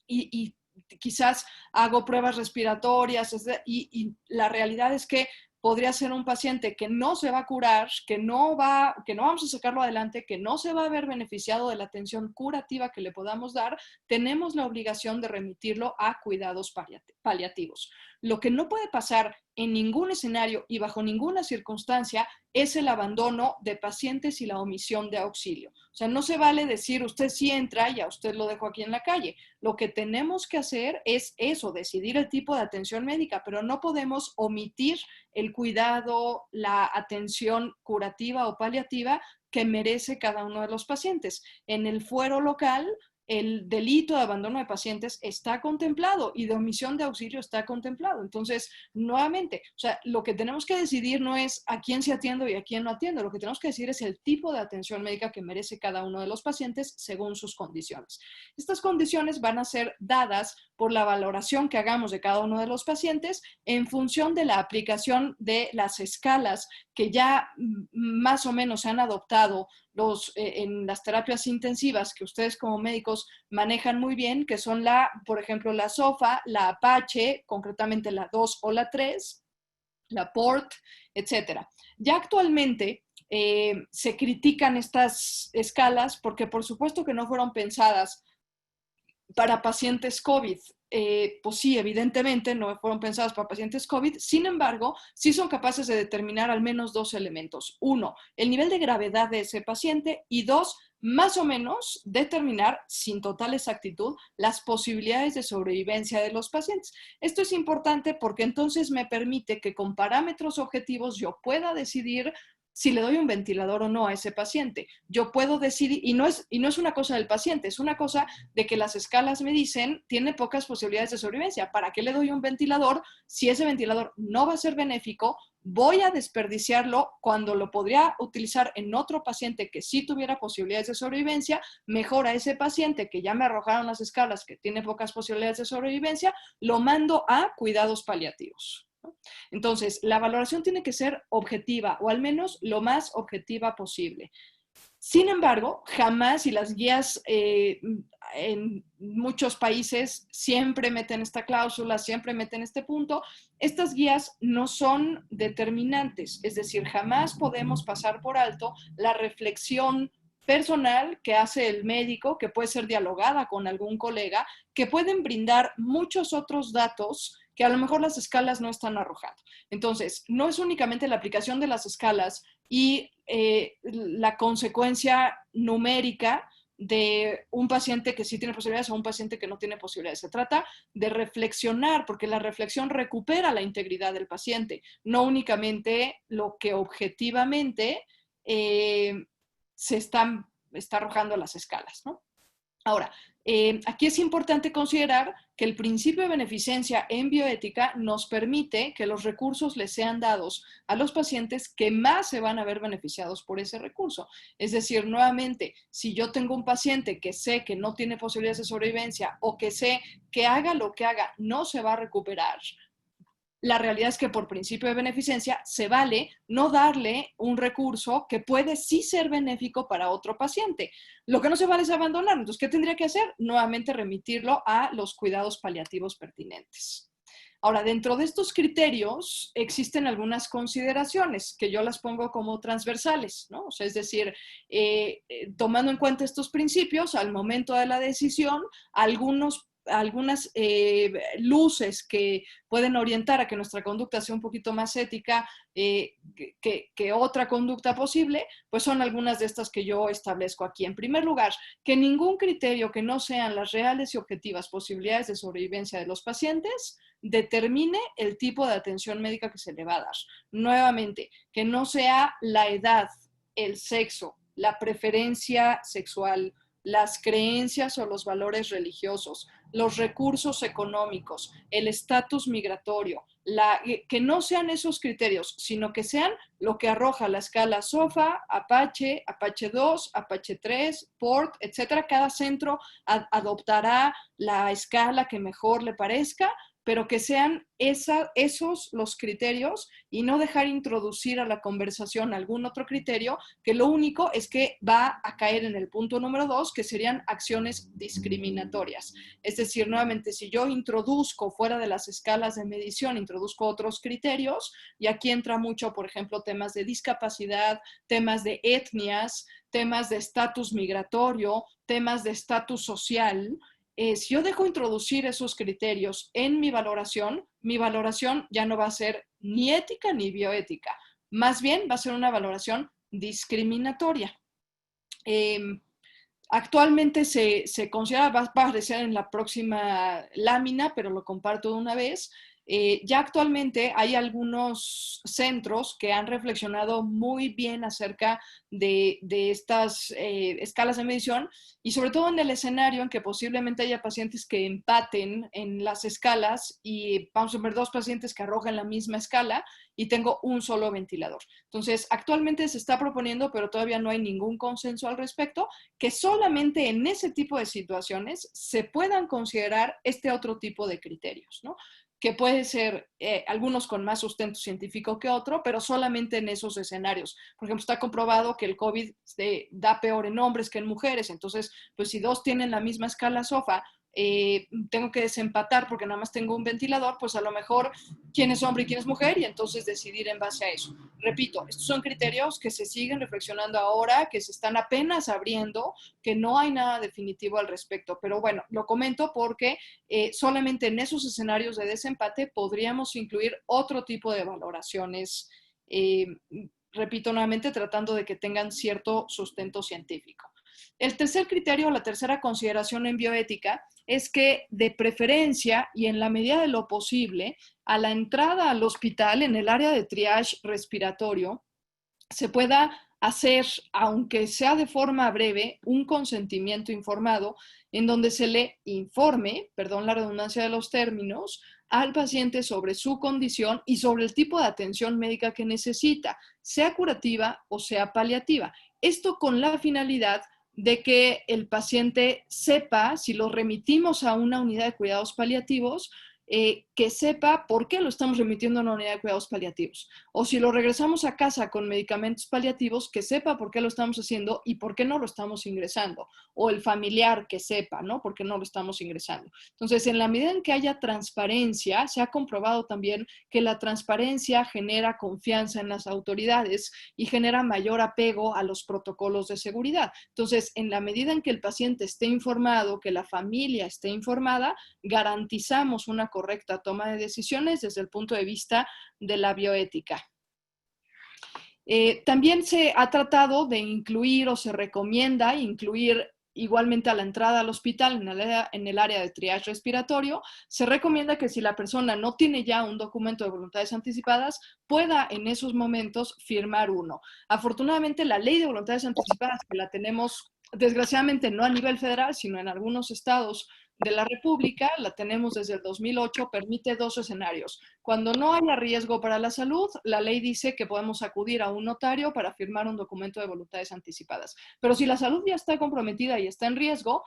y quizás hago pruebas respiratorias y la realidad es que podría ser un paciente que no se va a curar, que no vamos a sacarlo adelante, que no se va a ver beneficiado de la atención curativa que le podamos dar, tenemos la obligación de remitirlo a cuidados paliativos. Lo que no puede pasar en ningún escenario y bajo ninguna circunstancia es el abandono de pacientes y la omisión de auxilio. O sea, no se vale decir usted sí entra y a usted lo dejo aquí en la calle. Lo que tenemos que hacer es eso, decidir el tipo de atención médica, pero no podemos omitir el cuidado, la atención curativa o paliativa que merece cada uno de los pacientes. En el fuero local, el delito de abandono de pacientes está contemplado y de omisión de auxilio está contemplado. Entonces, nuevamente, o sea, lo que tenemos que decidir no es a quién se atiende y a quién no atiende. Lo que tenemos que decidir es el tipo de atención médica que merece cada uno de los pacientes según sus condiciones. Estas condiciones van a ser dadas por la valoración que hagamos de cada uno de los pacientes en función de la aplicación de las escalas que ya más o menos se han adoptado en las terapias intensivas que ustedes como médicos manejan muy bien, que son por ejemplo, la SOFA, la Apache, concretamente la 2 o la 3, la PORT, etc. Ya actualmente se critican estas escalas porque por supuesto que no fueron pensadas para pacientes COVID. Pues sí, evidentemente no fueron pensadas para pacientes COVID, sin embargo, sí son capaces de determinar al menos dos elementos. Uno, el nivel de gravedad de ese paciente y dos, más o menos determinar sin total exactitud las posibilidades de sobrevivencia de los pacientes. Esto es importante porque entonces me permite que con parámetros objetivos yo pueda decidir si le doy un ventilador o no a ese paciente. Yo puedo decidir, y no es una cosa del paciente, es una cosa de que las escalas me dicen, tiene pocas posibilidades de sobrevivencia. ¿Para qué le doy un ventilador si ese ventilador no va a ser benéfico? Voy a desperdiciarlo cuando lo podría utilizar en otro paciente que sí tuviera posibilidades de sobrevivencia. Mejor a ese paciente que ya me arrojaron las escalas, que tiene pocas posibilidades de sobrevivencia, lo mando a cuidados paliativos. Entonces, la valoración tiene que ser objetiva, o al menos lo más objetiva posible. Sin embargo, jamás, y las guías en muchos países siempre meten esta cláusula, siempre meten este punto, estas guías no son determinantes, es decir, jamás podemos pasar por alto la reflexión personal que hace el médico, que puede ser dialogada con algún colega, que pueden brindar muchos otros datos que a lo mejor las escalas no están arrojando. Entonces, no es únicamente la aplicación de las escalas y la consecuencia numérica de un paciente que sí tiene posibilidades o un paciente que no tiene posibilidades. Se trata de reflexionar, porque la reflexión recupera la integridad del paciente, no únicamente lo que objetivamente se está arrojando las escalas, ¿no? Ahora, aquí es importante considerar que el principio de beneficencia en bioética nos permite que los recursos les sean dados a los pacientes que más se van a ver beneficiados por ese recurso. Es decir, nuevamente, si yo tengo un paciente que sé que no tiene posibilidades de sobrevivencia o que sé que haga lo que haga, no se va a recuperar, la realidad es que por principio de beneficencia se vale no darle un recurso que puede sí ser benéfico para otro paciente. Lo que no se vale es abandonar. Entonces, ¿qué tendría que hacer? Nuevamente remitirlo a los cuidados paliativos pertinentes. Ahora, dentro de estos criterios existen algunas consideraciones que yo las pongo como transversales, ¿no? O sea, es decir, tomando en cuenta estos principios, al momento de la decisión, algunas luces que pueden orientar a que nuestra conducta sea un poquito más ética que otra conducta posible, pues son algunas de estas que yo establezco aquí. En primer lugar, que ningún criterio que no sean las reales y objetivas posibilidades de sobrevivencia de los pacientes determine el tipo de atención médica que se le va a dar. Nuevamente, que no sea la edad, el sexo, la preferencia sexual, las creencias o los valores religiosos, los recursos económicos, el estatus migratorio, que no sean esos criterios, sino que sean lo que arroja la escala SOFA, Apache, Apache 2, Apache 3, PORT, etcétera. Cada centro adoptará la escala que mejor le parezca, pero que sean esos los criterios y no dejar introducir a la conversación algún otro criterio que lo único es que va a caer en el punto número 2, que serían acciones discriminatorias. Es decir, nuevamente, si yo introduzco fuera de las escalas de medición, introduzco otros criterios, y aquí entra mucho, por ejemplo, temas de discapacidad, temas de etnias, temas de estatus migratorio, temas de estatus social. Si yo dejo introducir esos criterios en mi valoración ya no va a ser ni ética ni bioética. Más bien va a ser una valoración discriminatoria. Actualmente se considera, va a aparecer en la próxima lámina, pero lo comparto de una vez, Ya actualmente hay algunos centros que han reflexionado muy bien acerca de estas escalas de medición y sobre todo en el escenario en que posiblemente haya pacientes que empaten en las escalas y vamos a ver 2 pacientes que arrojan la misma escala y tengo un solo ventilador. Entonces, actualmente se está proponiendo, pero todavía no hay ningún consenso al respecto, que solamente en ese tipo de situaciones se puedan considerar este otro tipo de criterios, ¿no? Que puede ser algunos con más sustento científico que otro, pero solamente en esos escenarios. Por ejemplo, está comprobado que el COVID da peor en hombres que en mujeres, entonces, pues si 2 tienen la misma escala SOFA, tengo que desempatar porque nada más tengo un ventilador, pues a lo mejor quién es hombre y quién es mujer y entonces decidir en base a eso. Repito, estos son criterios que se siguen reflexionando ahora, que se están apenas abriendo, que no hay nada definitivo al respecto, pero bueno, lo comento porque solamente en esos escenarios de desempate podríamos incluir otro tipo de valoraciones, repito nuevamente, tratando de que tengan cierto sustento científico. El tercer criterio, la tercera consideración en bioética, es que de preferencia y en la medida de lo posible, a la entrada al hospital en el área de triage respiratorio, se pueda hacer, aunque sea de forma breve, un consentimiento informado en donde se le informe, perdón la redundancia de los términos, al paciente sobre su condición y sobre el tipo de atención médica que necesita, sea curativa o sea paliativa. Esto con la finalidad de que el paciente sepa, si lo remitimos a una unidad de cuidados paliativos, que sepa por qué lo estamos remitiendo a una unidad de cuidados paliativos. O si lo regresamos a casa con medicamentos paliativos, que sepa por qué lo estamos haciendo y por qué no lo estamos ingresando. O el familiar que sepa, ¿no? Por qué no lo estamos ingresando. Entonces, en la medida en que haya transparencia, se ha comprobado también que la transparencia genera confianza en las autoridades y genera mayor apego a los protocolos de seguridad. Entonces, en la medida en que el paciente esté informado, que la familia esté informada, garantizamos una correcta toma de decisiones desde el punto de vista de la bioética. También se ha tratado de incluir o se recomienda incluir igualmente a la entrada al hospital en el área de triage respiratorio, se recomienda que si la persona no tiene ya un documento de voluntades anticipadas, pueda en esos momentos firmar uno. Afortunadamente, la ley de voluntades anticipadas, que la tenemos desgraciadamente no a nivel federal, sino en algunos estados de la República, la tenemos desde el 2008, permite 2 escenarios. Cuando no haya riesgo para la salud, la ley dice que podemos acudir a un notario para firmar un documento de voluntades anticipadas. Pero si la salud ya está comprometida y está en riesgo,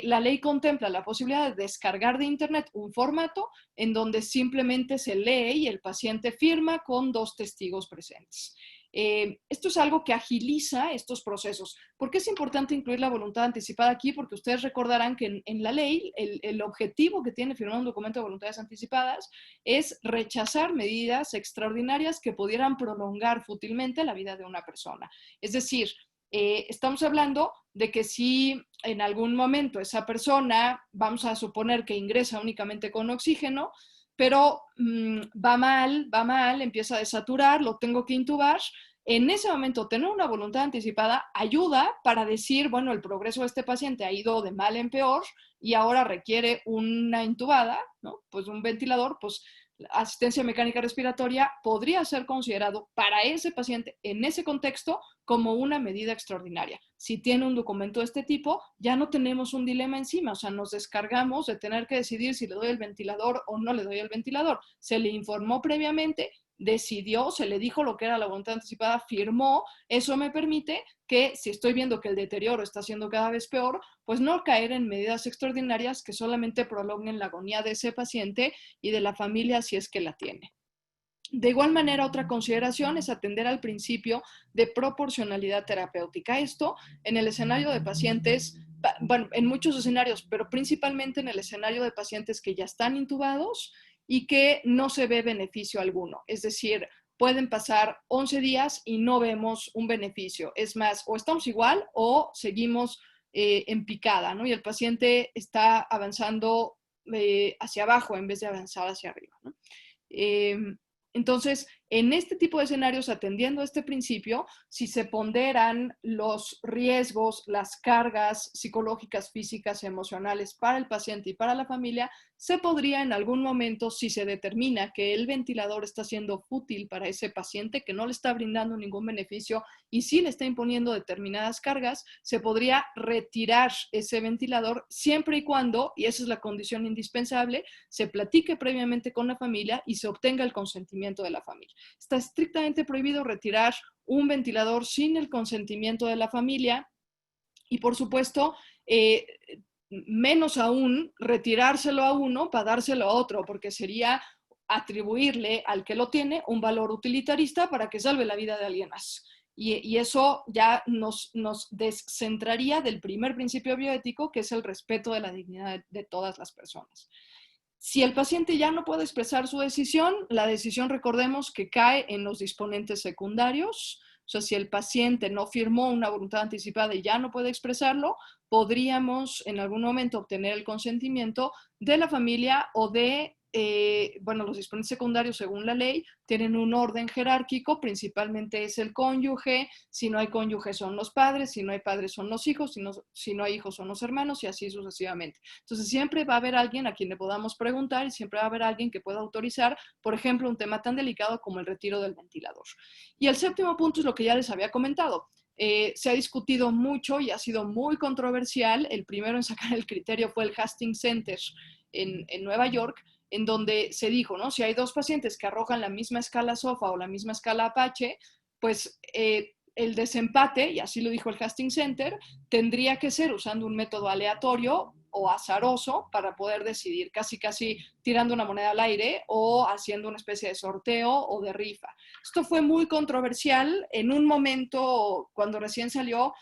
la ley contempla la posibilidad de descargar de internet un formato en donde simplemente se lee y el paciente firma con 2 testigos presentes. Esto es algo que agiliza estos procesos. ¿Por qué es importante incluir la voluntad anticipada aquí? Porque ustedes recordarán que en la ley el objetivo que tiene firmar un documento de voluntades anticipadas es rechazar medidas extraordinarias que pudieran prolongar fútilmente la vida de una persona. Es decir, estamos hablando de que si en algún momento esa persona, vamos a suponer que ingresa únicamente con oxígeno, pero va mal, empieza a desaturar, lo tengo que intubar. En ese momento, tener una voluntad anticipada ayuda para decir, bueno, el progreso de este paciente ha ido de mal en peor y ahora requiere una intubada, ¿no? Pues un ventilador, pues asistencia mecánica respiratoria podría ser considerado para ese paciente en ese contexto como una medida extraordinaria. Si tiene un documento de este tipo, ya no tenemos un dilema encima, o sea, nos descargamos de tener que decidir si le doy el ventilador o no le doy el ventilador. Se le informó previamente, decidió, se le dijo lo que era la voluntad anticipada, firmó. Eso me permite que si estoy viendo que el deterioro está siendo cada vez peor, pues no caer en medidas extraordinarias que solamente prolonguen la agonía de ese paciente y de la familia si es que la tiene. De igual manera, otra consideración es atender al principio de proporcionalidad terapéutica. Esto en el escenario de pacientes, bueno, en muchos escenarios, pero principalmente en el escenario de pacientes que ya están intubados y que no se ve beneficio alguno. Es decir, pueden pasar 11 días y no vemos un beneficio. Es más, o estamos igual o seguimos en picada, ¿no? Y el paciente está avanzando hacia abajo en vez de avanzar hacia arriba, ¿no? Entonces, En este tipo de escenarios, atendiendo a este principio, si se ponderan los riesgos, las cargas psicológicas, físicas, emocionales para el paciente y para la familia, se podría en algún momento, si se determina que el ventilador está siendo fútil para ese paciente, que no le está brindando ningún beneficio y sí le está imponiendo determinadas cargas, se podría retirar ese ventilador siempre y cuando, y esa es la condición indispensable, se platique previamente con la familia y se obtenga el consentimiento de la familia. Está estrictamente prohibido retirar un ventilador sin el consentimiento de la familia y, por supuesto, menos aún retirárselo a uno para dárselo a otro, porque sería atribuirle al que lo tiene un valor utilitarista para que salve la vida de alguien más. Y eso ya nos descentraría del primer principio bioético, que es el respeto de la dignidad de todas las personas. Si el paciente ya no puede expresar su decisión, la decisión, recordemos, que cae en los disponentes secundarios. O sea, si el paciente no firmó una voluntad anticipada y ya no puede expresarlo, podríamos en algún momento obtener el consentimiento de la familia o de, bueno, los disponentes secundarios, según la ley, tienen un orden jerárquico, principalmente es el cónyuge, si no hay cónyuge son los padres, si no hay padres son los hijos, si no hay hijos son los hermanos y así sucesivamente. Entonces siempre va a haber alguien a quien le podamos preguntar y siempre va a haber alguien que pueda autorizar, por ejemplo, un tema tan delicado como el retiro del ventilador. Y el séptimo punto es lo que ya les había comentado. Se ha discutido mucho y ha sido muy controversial. El primero en sacar el criterio fue el Hastings Center en Nueva York, en donde se dijo, ¿no? Si hay dos pacientes que arrojan la misma escala SOFA o la misma escala Apache, pues el desempate, y así lo dijo el Hastings Center, tendría que ser usando un método aleatorio o azaroso para poder decidir, casi tirando una moneda al aire o haciendo una especie de sorteo o de rifa. Esto fue muy controversial en un momento cuando recién salió.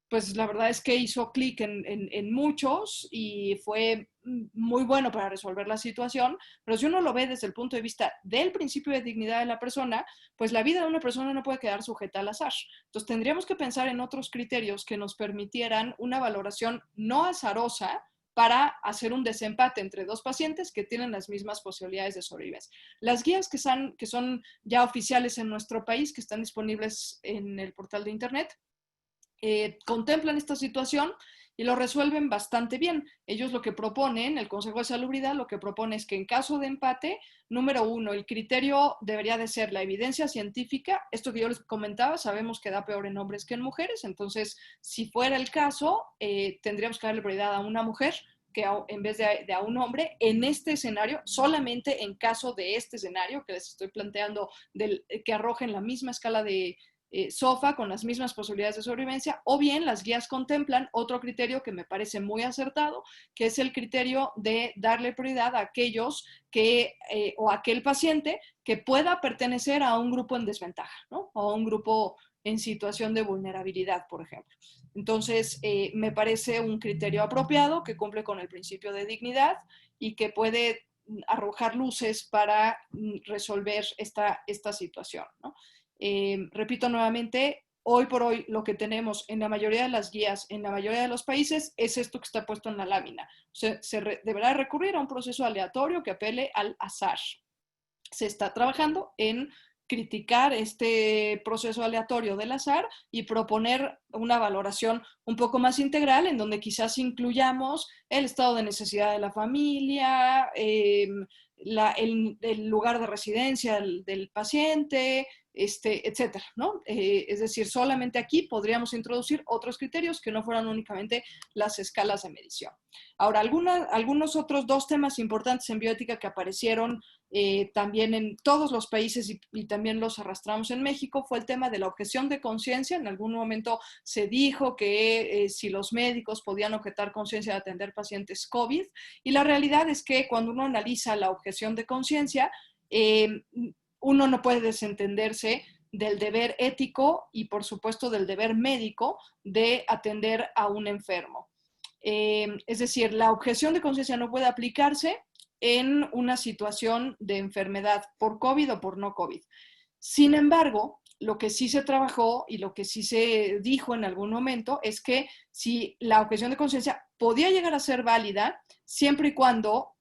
Pues la verdad es que hizo clic en muchos y fue muy bueno para resolver la situación, pero si uno lo ve desde el punto de vista del principio de dignidad de la persona, pues la vida de una persona no puede quedar sujeta al azar. Entonces tendríamos que pensar en otros criterios que nos permitieran una valoración no azarosa para hacer un desempate entre dos pacientes que tienen las mismas posibilidades de sobrevivencia. Las guías que son ya oficiales en nuestro país, que están disponibles en el portal de internet, contemplan esta situación y lo resuelven bastante bien. Ellos lo que proponen, el Consejo de Salubridad, lo que propone es que en caso de empate, número uno, el criterio debería de ser la evidencia científica. Esto que yo les comentaba, sabemos que da peor en hombres que en mujeres, entonces, si fuera el caso, tendríamos que darle prioridad a una mujer que en vez de a un hombre, en este escenario, solamente en caso de este escenario que les estoy planteando, que arrojen la misma escala de SOFA con las mismas posibilidades de sobrevivencia, o bien las guías contemplan otro criterio que me parece muy acertado, que es el criterio de darle prioridad a aquellos que, o a aquel paciente que pueda pertenecer a un grupo en desventaja, ¿no? O a un grupo en situación de vulnerabilidad, por ejemplo. Entonces, me parece un criterio apropiado que cumple con el principio de dignidad y que puede arrojar luces para resolver esta situación, ¿no? Repito nuevamente, hoy por hoy lo que tenemos en la mayoría de las guías, en la mayoría de los países, es esto que está puesto en la lámina. O sea, deberá recurrir a un proceso aleatorio que apele al azar. Se está trabajando en criticar este proceso aleatorio del azar y proponer una valoración un poco más integral en donde quizás incluyamos el estado de necesidad de la familia, el lugar de residencia del paciente, etcétera, ¿no? Es decir, solamente aquí podríamos introducir otros criterios que no fueran únicamente las escalas de medición. Ahora, algunos otros dos temas importantes en bioética que aparecieron también en todos los países y también los arrastramos en México fue el tema de la objeción de conciencia. En algún momento se dijo que si los médicos podían objetar conciencia de atender pacientes COVID, y la realidad es que cuando uno analiza la objeción de conciencia, uno no puede desentenderse del deber ético y, por supuesto, del deber médico de atender a un enfermo. Es decir, la objeción de conciencia no puede aplicarse en una situación de enfermedad por COVID o por no COVID. Sin embargo, lo que sí se trabajó y lo que sí se dijo en algún momento es que si la objeción de conciencia podía llegar a ser válida siempre y cuando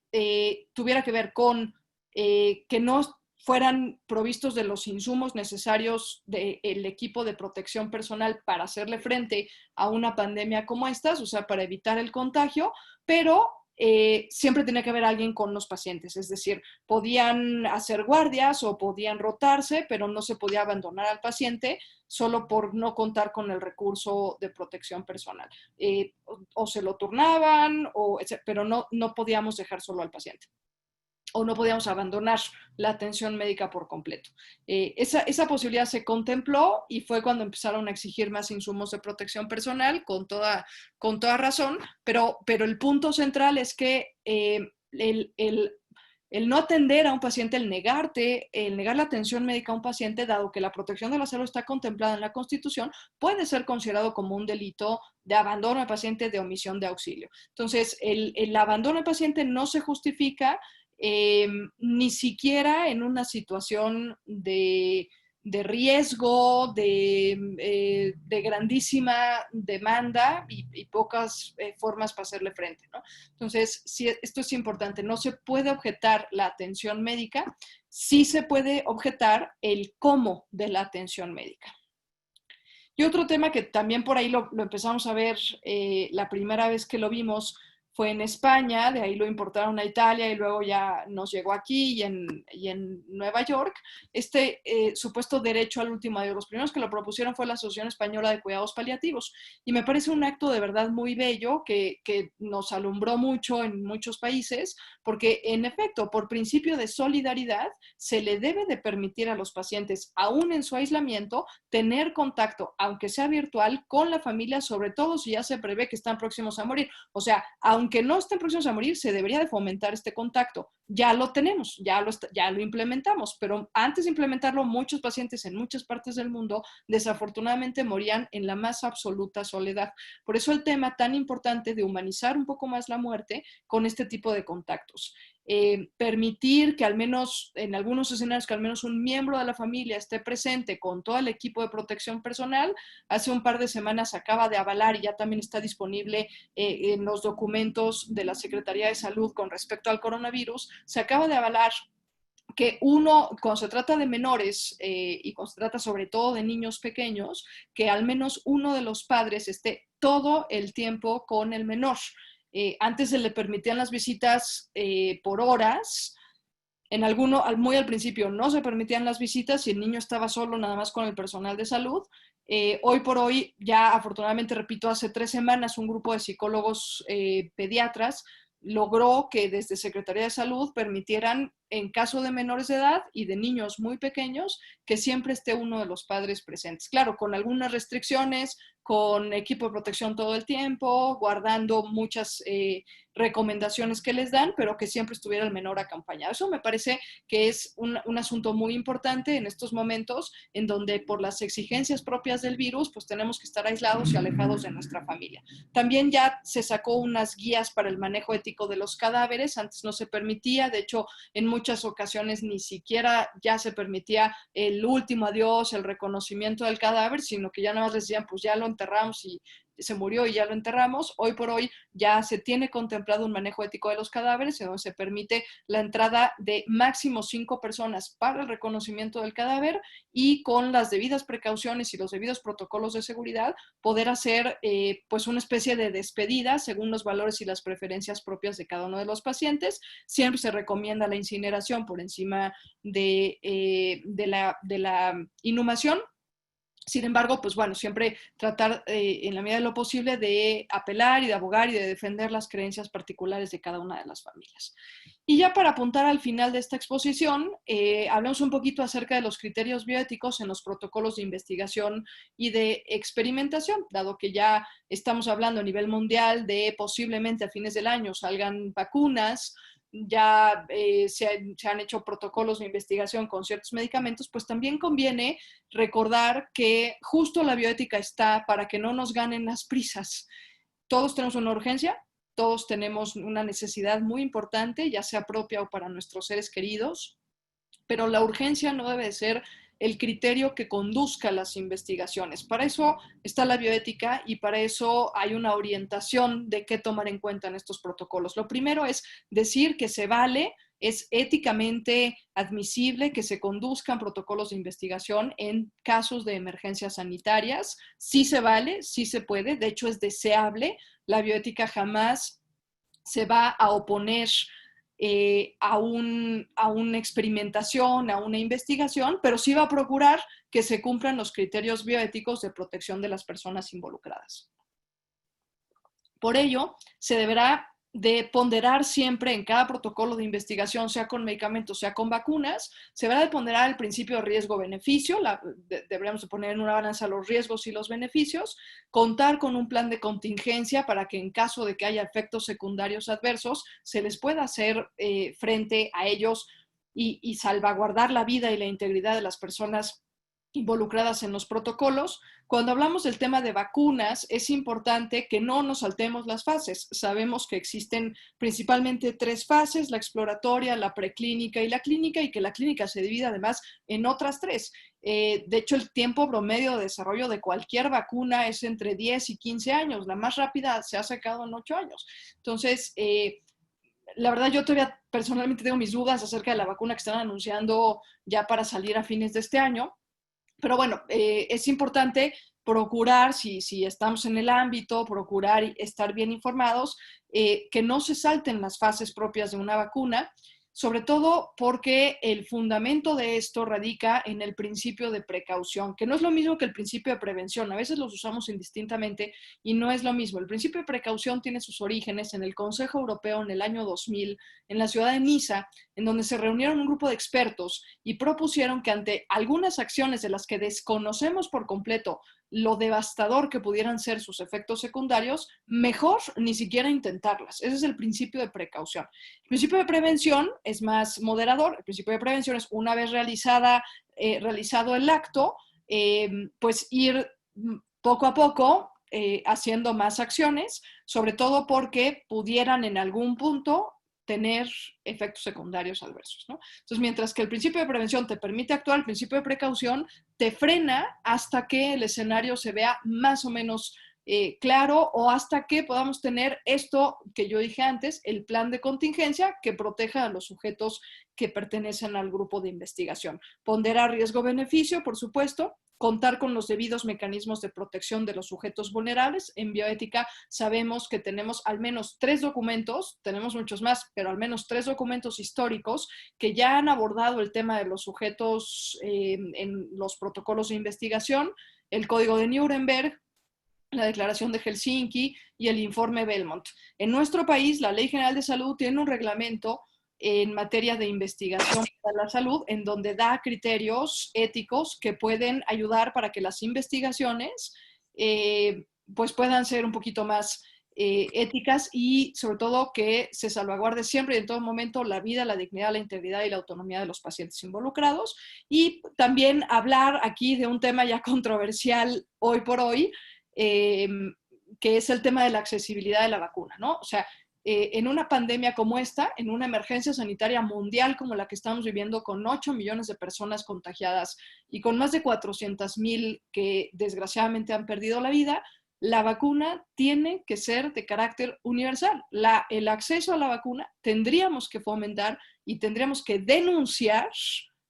tuviera que ver con que no fueran provistos de los insumos necesarios del equipo de protección personal para hacerle frente a una pandemia como estas, o sea, para evitar el contagio, pero siempre tenía que haber alguien con los pacientes, es decir, podían hacer guardias o podían rotarse, pero no se podía abandonar al paciente solo por no contar con el recurso de protección personal. O se lo turnaban, pero no podíamos dejar solo al paciente, o no podíamos abandonar la atención médica por completo. Esa posibilidad se contempló y fue cuando empezaron a exigir más insumos de protección personal, con toda razón, pero el punto central es que el no atender a un paciente, el negar la atención médica a un paciente, dado que la protección de la salud está contemplada en la Constitución, puede ser considerado como un delito de abandono al paciente, de omisión de auxilio. Entonces, el abandono al paciente no se justifica ni siquiera en una situación de riesgo, de grandísima demanda y pocas formas para hacerle frente, ¿no? Entonces, sí, esto es importante. No se puede objetar la atención médica, sí se puede objetar el cómo de la atención médica. Y otro tema que también por ahí lo empezamos a ver la primera vez que lo vimos fue en España, de ahí lo importaron a Italia y luego ya nos llegó aquí y en Nueva York, supuesto derecho al último adiós. Los primeros que lo propusieron fue la Asociación Española de Cuidados Paliativos y me parece un acto de verdad muy bello que nos alumbró mucho en muchos países, porque en efecto, por principio de solidaridad, se le debe de permitir a los pacientes, aún en su aislamiento, tener contacto, aunque sea virtual, con la familia, sobre todo si ya se prevé que están próximos a morir. O sea, aunque no estén próximos a morir, se debería de fomentar este contacto. Ya lo tenemos, ya lo implementamos, pero antes de implementarlo, muchos pacientes en muchas partes del mundo desafortunadamente morían en la más absoluta soledad. Por eso el tema tan importante de humanizar un poco más la muerte con este tipo de contactos. Permitir que al menos, en algunos escenarios, que al menos un miembro de la familia esté presente con todo el equipo de protección personal. Hace un par de semanas acaba de avalar y ya también está disponible en los documentos de la Secretaría de Salud con respecto al coronavirus, se acaba de avalar que cuando se trata de menores y cuando se trata sobre todo de niños pequeños, que al menos uno de los padres esté todo el tiempo con el menor. Antes se le permitían las visitas por horas. Muy al principio no se permitían las visitas y el niño estaba solo nada más con el personal de salud. Hoy por hoy, ya afortunadamente, repito, hace 3 semanas un grupo de psicólogos pediatras logró que desde Secretaría de Salud permitieran, en caso de menores de edad y de niños muy pequeños, que siempre esté uno de los padres presentes. Claro, con algunas restricciones, con equipo de protección todo el tiempo, guardando muchas recomendaciones que les dan, pero que siempre estuviera el menor acompañado. Eso me parece que es un asunto muy importante en estos momentos en donde por las exigencias propias del virus, pues tenemos que estar aislados y alejados de nuestra familia. También ya se sacó unas guías para el manejo ético de los cadáveres. Antes no se permitía, de hecho, en muchas ocasiones ni siquiera ya se permitía el último adiós, el reconocimiento del cadáver, sino que ya nada más les decían, pues ya lo enterramos y se murió y ya lo enterramos. Hoy por hoy ya se tiene contemplado un manejo ético de los cadáveres, en donde se permite la entrada de máximo 5 personas para el reconocimiento del cadáver y con las debidas precauciones y los debidos protocolos de seguridad poder hacer pues una especie de despedida según los valores y las preferencias propias de cada uno de los pacientes. Siempre se recomienda la incineración por encima de la inhumación. Sin embargo, pues bueno, siempre tratar en la medida de lo posible de apelar y de abogar y de defender las creencias particulares de cada una de las familias. Y ya para apuntar al final de esta exposición, hablamos un poquito acerca de los criterios bioéticos en los protocolos de investigación y de experimentación, dado que ya estamos hablando a nivel mundial de posiblemente a fines del año salgan vacunas, ya se han hecho protocolos de investigación con ciertos medicamentos, pues también conviene recordar que justo la bioética está para que no nos ganen las prisas. Todos tenemos una urgencia, todos tenemos una necesidad muy importante, ya sea propia o para nuestros seres queridos, pero la urgencia no debe ser el criterio que conduzca las investigaciones. Para eso está la bioética y para eso hay una orientación de qué tomar en cuenta en estos protocolos. Lo primero es decir que se vale es éticamente admisible que se conduzcan protocolos de investigación en casos de emergencias sanitarias. Sí se vale, sí se puede, de hecho es deseable. La bioética jamás se va a oponer a una experimentación, a una investigación, pero sí va a procurar que se cumplan los criterios bioéticos de protección de las personas involucradas. Por ello, se deberá de ponderar siempre en cada protocolo de investigación, sea con medicamentos, sea con vacunas, se deberá de ponderar el principio de riesgo-beneficio, deberíamos de poner en una balanza los riesgos y los beneficios, contar con un plan de contingencia para que en caso de que haya efectos secundarios adversos, se les pueda hacer frente a ellos y salvaguardar la vida y la integridad de las personas involucradas en los protocolos. Cuando hablamos del tema de vacunas, es importante que no nos saltemos las fases. Sabemos que existen principalmente 3 fases, la exploratoria, la preclínica y la clínica, y que la clínica se divide además en otras 3. De hecho, el tiempo promedio de desarrollo de cualquier vacuna es entre 10 y 15 años. La más rápida se ha sacado en 8 años. Entonces, la verdad, yo todavía personalmente tengo mis dudas acerca de la vacuna que están anunciando ya para salir a fines de este año. Pero bueno, es importante procurar, si estamos en el ámbito, procurar estar bien informados, que no se salten las fases propias de una vacuna, sobre todo porque el fundamento de esto radica en el principio de precaución, que no es lo mismo que el principio de prevención. A veces los usamos indistintamente y no es lo mismo. El principio de precaución tiene sus orígenes en el Consejo Europeo en el año 2000, en la ciudad de Niza, en donde se reunieron un grupo de expertos y propusieron que ante algunas acciones de las que desconocemos por completo lo devastador que pudieran ser sus efectos secundarios, mejor ni siquiera intentarlas. Ese es el principio de precaución. El principio de prevención es más moderador. El principio de prevención es una vez realizado el acto, pues ir poco a poco haciendo más acciones, sobre todo porque pudieran en algún punto tener efectos secundarios adversos, ¿no? Entonces, mientras que el principio de prevención te permite actuar, el principio de precaución te frena hasta que el escenario se vea más o menos claro, o hasta que podamos tener esto que yo dije antes, el plan de contingencia que proteja a los sujetos que pertenecen al grupo de investigación. Ponderar riesgo-beneficio, por supuesto, contar con los debidos mecanismos de protección de los sujetos vulnerables. En bioética sabemos que tenemos al menos 3 documentos, tenemos muchos más, pero al menos 3 documentos históricos que ya han abordado el tema de los sujetos en los protocolos de investigación: el Código de Nuremberg, la Declaración de Helsinki y el Informe Belmont. En nuestro país, la Ley General de Salud tiene un reglamento en materia de investigación para la salud, en donde da criterios éticos que pueden ayudar para que las investigaciones pues puedan ser un poquito más éticas, y sobre todo que se salvaguarde siempre y en todo momento la vida, la dignidad, la integridad y la autonomía de los pacientes involucrados. Y también hablar aquí de un tema ya controversial hoy por hoy, que es el tema de la accesibilidad de la vacuna, ¿no? O sea, en una pandemia como esta, en una emergencia sanitaria mundial como la que estamos viviendo, con 8 millones de personas contagiadas y con más de 400,000 que desgraciadamente han perdido la vida, la vacuna tiene que ser de carácter universal. El acceso a la vacuna tendríamos que fomentar y tendríamos que denunciar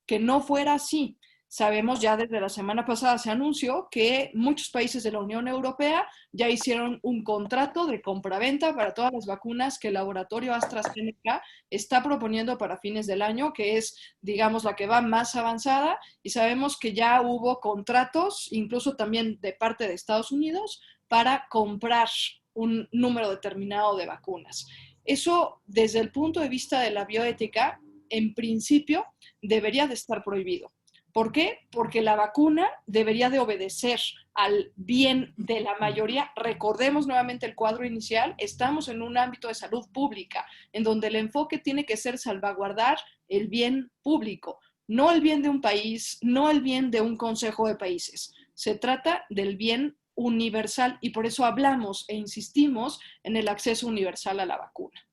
que no fuera así. Sabemos, ya desde la semana pasada se anunció que muchos países de la Unión Europea ya hicieron un contrato de compraventa para todas las vacunas que el laboratorio AstraZeneca está proponiendo para fines del año, que es, digamos, la que va más avanzada, y sabemos que ya hubo contratos, incluso también de parte de Estados Unidos, para comprar un número determinado de vacunas. Eso, desde el punto de vista de la bioética, en principio debería de estar prohibido. ¿Por qué? Porque la vacuna debería de obedecer al bien de la mayoría. Recordemos nuevamente el cuadro inicial: estamos en un ámbito de salud pública, en donde el enfoque tiene que ser salvaguardar el bien público, no el bien de un país, no el bien de un consejo de países. Se trata del bien universal, y por eso hablamos e insistimos en el acceso universal a la vacuna.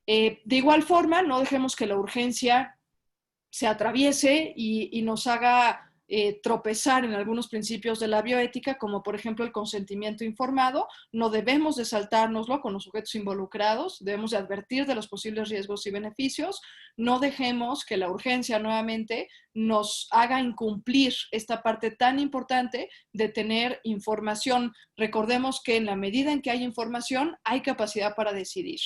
De igual forma, no dejemos que la urgencia se atraviese y nos haga tropezar en algunos principios de la bioética, como por ejemplo el consentimiento informado. No debemos de saltárnoslo con los sujetos involucrados, debemos de advertir de los posibles riesgos y beneficios. No dejemos que la urgencia nuevamente nos haga incumplir esta parte tan importante de tener información. Recordemos que en la medida en que hay información, hay capacidad para decidir.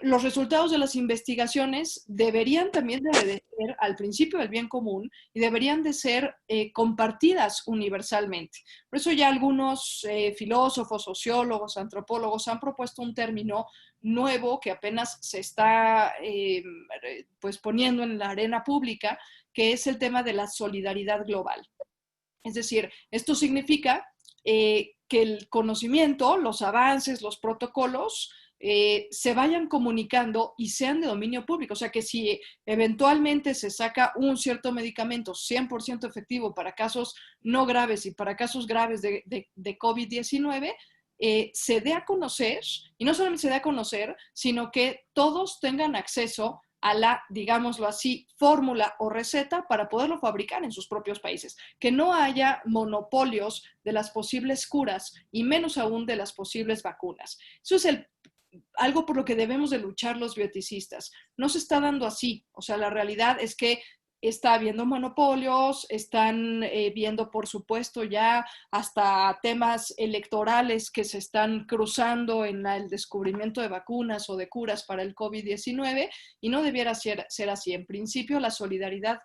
Los resultados de las investigaciones deberían también de obedecer al principio del bien común y deberían de ser compartidas universalmente. Por eso ya algunos filósofos, sociólogos, antropólogos han propuesto un término nuevo que apenas se está pues poniendo en la arena pública, que es el tema de la solidaridad global. Es decir, esto significa que el conocimiento, los avances, los protocolos, se vayan comunicando y sean de dominio público. O sea, que si eventualmente se saca un cierto medicamento 100% efectivo para casos no graves y para casos graves de COVID-19, se dé a conocer, y no solamente se dé a conocer, sino que todos tengan acceso a la, digámoslo así, fórmula o receta para poderlo fabricar en sus propios países. Que no haya monopolios de las posibles curas y menos aún de las posibles vacunas. Eso es algo por lo que debemos de luchar los bioeticistas. No se está dando así. O sea, la realidad es que está habiendo monopolios, están viendo, por supuesto, ya hasta temas electorales que se están cruzando en el descubrimiento de vacunas o de curas para el COVID-19, y no debiera ser así. En principio, la solidaridad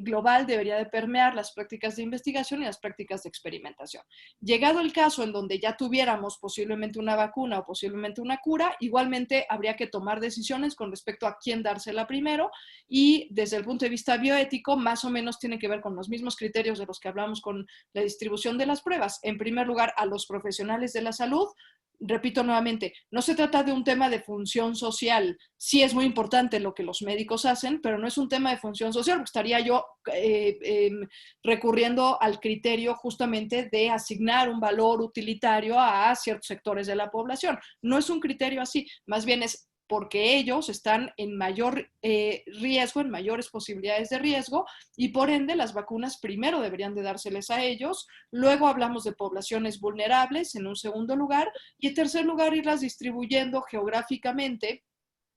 global debería de permear las prácticas de investigación y las prácticas de experimentación. Llegado el caso en donde ya tuviéramos posiblemente una vacuna o posiblemente una cura, igualmente habría que tomar decisiones con respecto a quién dársela primero, y desde el punto de vista bioético, más o menos tiene que ver con los mismos criterios de los que hablamos con la distribución de las pruebas. En primer lugar, a los profesionales de la salud. Repito nuevamente, no se trata de un tema de función social. Sí es muy importante lo que los médicos hacen, pero no es un tema de función social, porque estaría yo recurriendo al criterio justamente de asignar un valor utilitario a ciertos sectores de la población. No es un criterio así, más bien es porque ellos están en mayor riesgo, en mayores posibilidades de riesgo, y por ende las vacunas primero deberían de dárseles a ellos. Luego hablamos de poblaciones vulnerables en un segundo lugar, y en tercer lugar irlas distribuyendo geográficamente.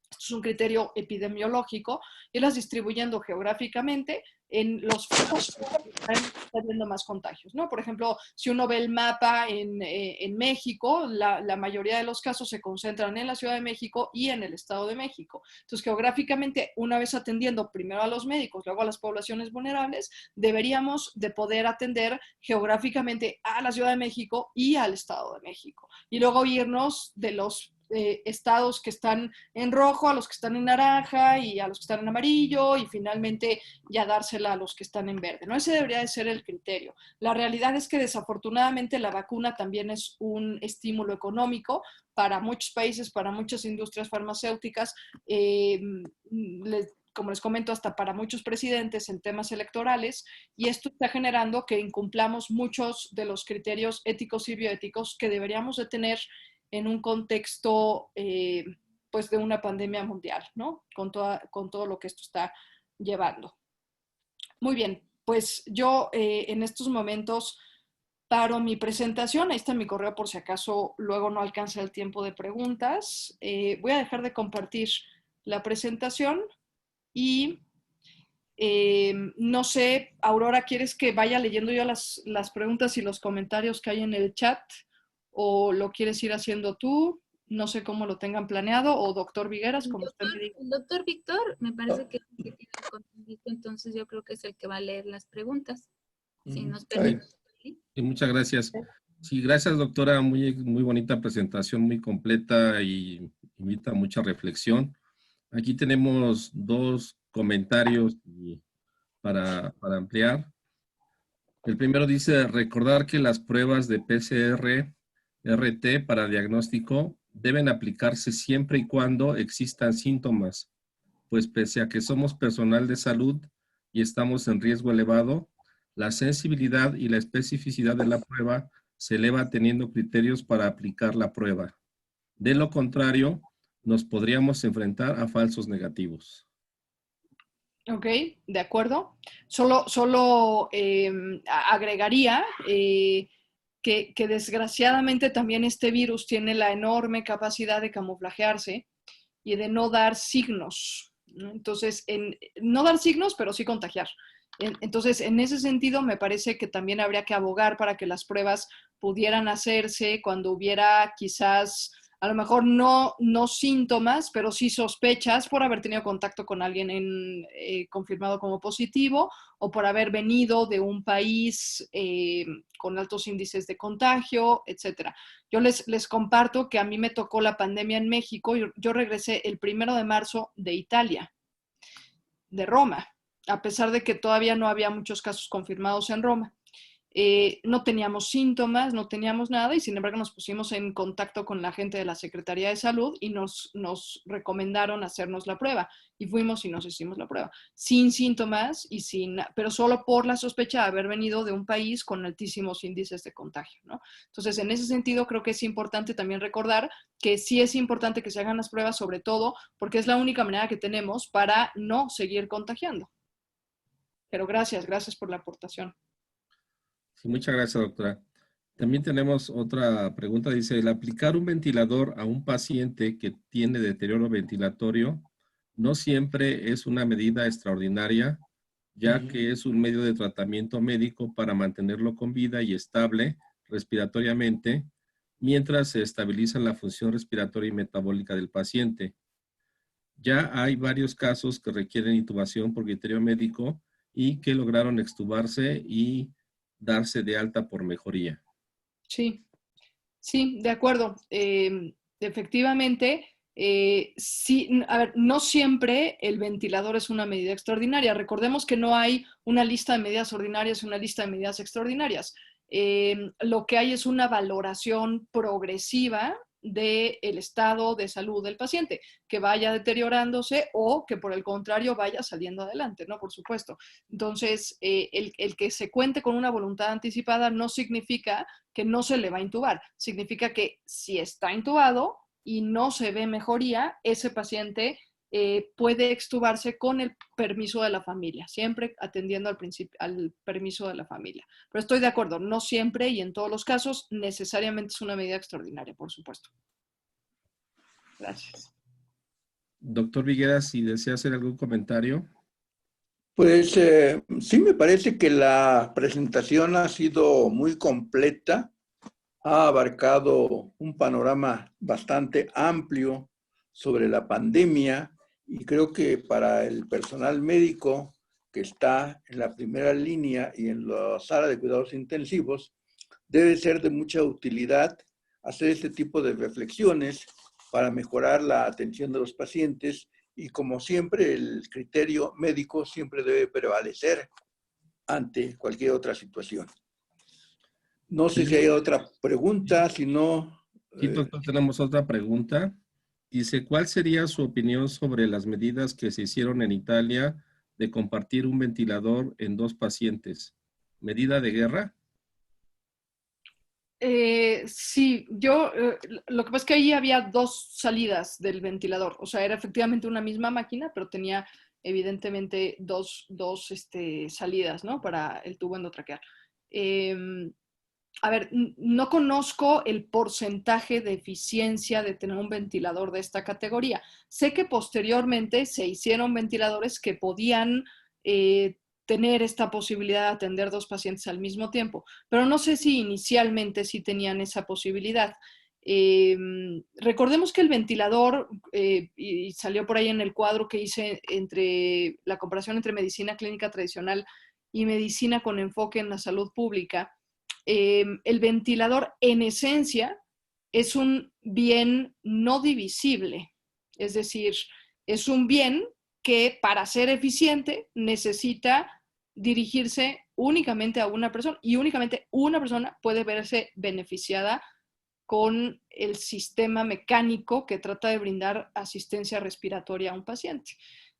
Esto es un criterio epidemiológico, irlas distribuyendo geográficamente en los focos que están habiendo más contagios, ¿no? Por ejemplo, si uno ve el mapa en México, la mayoría de los casos se concentran en la Ciudad de México y en el Estado de México. Entonces, geográficamente, una vez atendiendo primero a los médicos, luego a las poblaciones vulnerables, deberíamos de poder atender geográficamente a la Ciudad de México y al Estado de México. Y luego irnos de los estados que están en rojo a los que están en naranja y a los que están en amarillo, y finalmente ya dársela a los que están en verde, ¿no? Ese debería de ser el criterio. La realidad es que desafortunadamente la vacuna también es un estímulo económico para muchos países, para muchas industrias farmacéuticas, como les comento, hasta para muchos presidentes en temas electorales, y esto está generando que incumplamos muchos de los criterios éticos y bioéticos que deberíamos de tener en un contexto pues de una pandemia mundial, ¿no? Con todo lo que esto está llevando. Muy bien, pues yo en estos momentos paro mi presentación. Ahí está mi correo por si acaso luego no alcanza el tiempo de preguntas. Voy a dejar de compartir la presentación y no sé, Aurora, ¿quieres que vaya leyendo yo las preguntas y los comentarios que hay en el chat? ¿O lo quieres ir haciendo tú? No sé cómo lo tengan planeado. O doctor Vigueras, como usted me diga. El doctor Víctor me parece que tiene el contenido, entonces yo creo que es el que va a leer las preguntas. Si nos permite. Sí, muchas gracias. Sí, gracias, doctora. Muy bonita presentación, muy completa y invita a mucha reflexión. Aquí tenemos dos comentarios para ampliar. El primero dice, recordar que las pruebas de PCR-RT para diagnóstico deben aplicarse siempre y cuando existan síntomas, pues pese a que somos personal de salud y estamos en riesgo elevado, la sensibilidad y la especificidad de la prueba se eleva teniendo criterios para aplicar la prueba. De lo contrario, nos podríamos enfrentar a falsos negativos. Ok, de acuerdo. Solo agregaría que desgraciadamente también este virus tiene la enorme capacidad de camuflajearse y de no dar signos, ¿no? Entonces, no dar signos, pero sí contagiar. Entonces, en ese sentido, me parece que también habría que abogar para que las pruebas pudieran hacerse cuando hubiera quizás, a lo mejor no síntomas, pero sí sospechas por haber tenido contacto con alguien confirmado como positivo o por haber venido de un país con altos índices de contagio, etcétera. Yo les comparto que a mí me tocó la pandemia en México. Yo regresé el 1 de marzo de Italia, de Roma, a pesar de que todavía no había muchos casos confirmados en Roma. No teníamos síntomas, no teníamos nada y sin embargo nos pusimos en contacto con la gente de la Secretaría de Salud y nos recomendaron hacernos la prueba y fuimos y nos hicimos la prueba sin síntomas pero solo por la sospecha de haber venido de un país con altísimos índices de contagio, ¿no? Entonces, en ese sentido creo que es importante también recordar que sí es importante que se hagan las pruebas, sobre todo porque es la única manera que tenemos para no seguir contagiando. Pero gracias por la aportación. Sí, muchas gracias, doctora. También tenemos otra pregunta. Dice, el aplicar un ventilador a un paciente que tiene deterioro ventilatorio no siempre es una medida extraordinaria, ya que es un medio de tratamiento médico para mantenerlo con vida y estable respiratoriamente, mientras se estabiliza la función respiratoria y metabólica del paciente. Ya hay varios casos que requieren intubación por criterio médico y que lograron extubarse y darse de alta por mejoría. Sí, de acuerdo. Efectivamente, sí, a ver, no siempre el ventilador es una medida extraordinaria. Recordemos que no hay una lista de medidas ordinarias y una lista de medidas extraordinarias. Lo que hay es una valoración progresiva del estado de salud del paciente, que vaya deteriorándose o que por el contrario vaya saliendo adelante, ¿no? Por supuesto. Entonces, el que se cuente con una voluntad anticipada no significa que no se le va a intubar. Significa que si está intubado y no se ve mejoría, ese paciente puede extubarse con el permiso de la familia, siempre atendiendo al permiso de la familia. Pero estoy de acuerdo, no siempre y en todos los casos necesariamente es una medida extraordinaria, por supuesto. Gracias. Doctor Vigueras, si desea hacer algún comentario. Pues sí, me parece que la presentación ha sido muy completa, ha abarcado un panorama bastante amplio sobre la pandemia y creo que para el personal médico que está en la primera línea y en la sala de cuidados intensivos, debe ser de mucha utilidad hacer este tipo de reflexiones para mejorar la atención de los pacientes y como siempre el criterio médico siempre debe prevalecer ante cualquier otra situación. No sé si hay otra pregunta, si no... Sí, doctor, tenemos otra pregunta. Dice, ¿cuál sería su opinión sobre las medidas que se hicieron en Italia de compartir un ventilador en 2 pacientes? ¿Medida de guerra? Sí, lo que pasa es que ahí había 2 salidas del ventilador, o sea, era efectivamente una misma máquina, pero tenía evidentemente dos salidas, ¿no? Para el tubo endotraqueal. A ver, no conozco el porcentaje de eficiencia de tener un ventilador de esta categoría. Sé que posteriormente se hicieron ventiladores que podían tener esta posibilidad de atender 2 pacientes al mismo tiempo, pero no sé si inicialmente sí tenían esa posibilidad. Recordemos que el ventilador, y salió por ahí en el cuadro que hice entre la comparación entre medicina clínica tradicional y medicina con enfoque en la salud pública, el ventilador en esencia es un bien no divisible, es decir, es un bien que para ser eficiente necesita dirigirse únicamente a una persona y únicamente una persona puede verse beneficiada con el sistema mecánico que trata de brindar asistencia respiratoria a un paciente.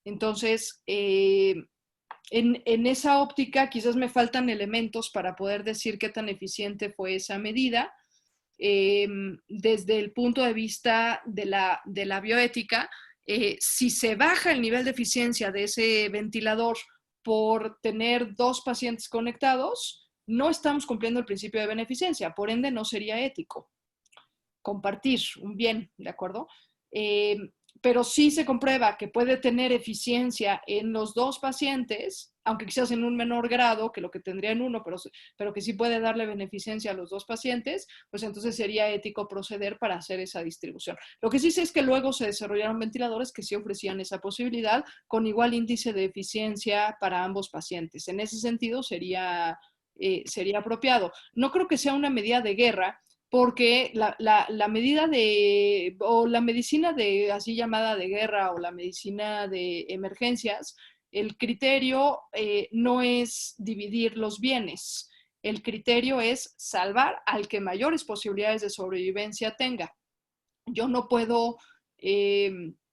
Entonces, en esa óptica quizás me faltan elementos para poder decir qué tan eficiente fue esa medida. Desde el punto de vista de la bioética, Si se baja el nivel de eficiencia de ese ventilador por tener 2 pacientes conectados, no estamos cumpliendo el principio de beneficencia, por ende no sería ético compartir un bien, ¿de acuerdo? Pero sí se comprueba que puede tener eficiencia en los 2 pacientes, aunque quizás en un menor grado que lo que tendría en uno, pero que sí puede darle beneficencia a los 2 pacientes, pues entonces sería ético proceder para hacer esa distribución. Lo que sí sé es que luego se desarrollaron ventiladores que sí ofrecían esa posibilidad con igual índice de eficiencia para ambos pacientes. En ese sentido sería apropiado. No creo que sea una medida de guerra, porque la medida o la medicina así llamada de guerra o la medicina de emergencias, el criterio no es dividir los bienes, el criterio es salvar al que mayores posibilidades de sobrevivencia tenga. Yo no puedo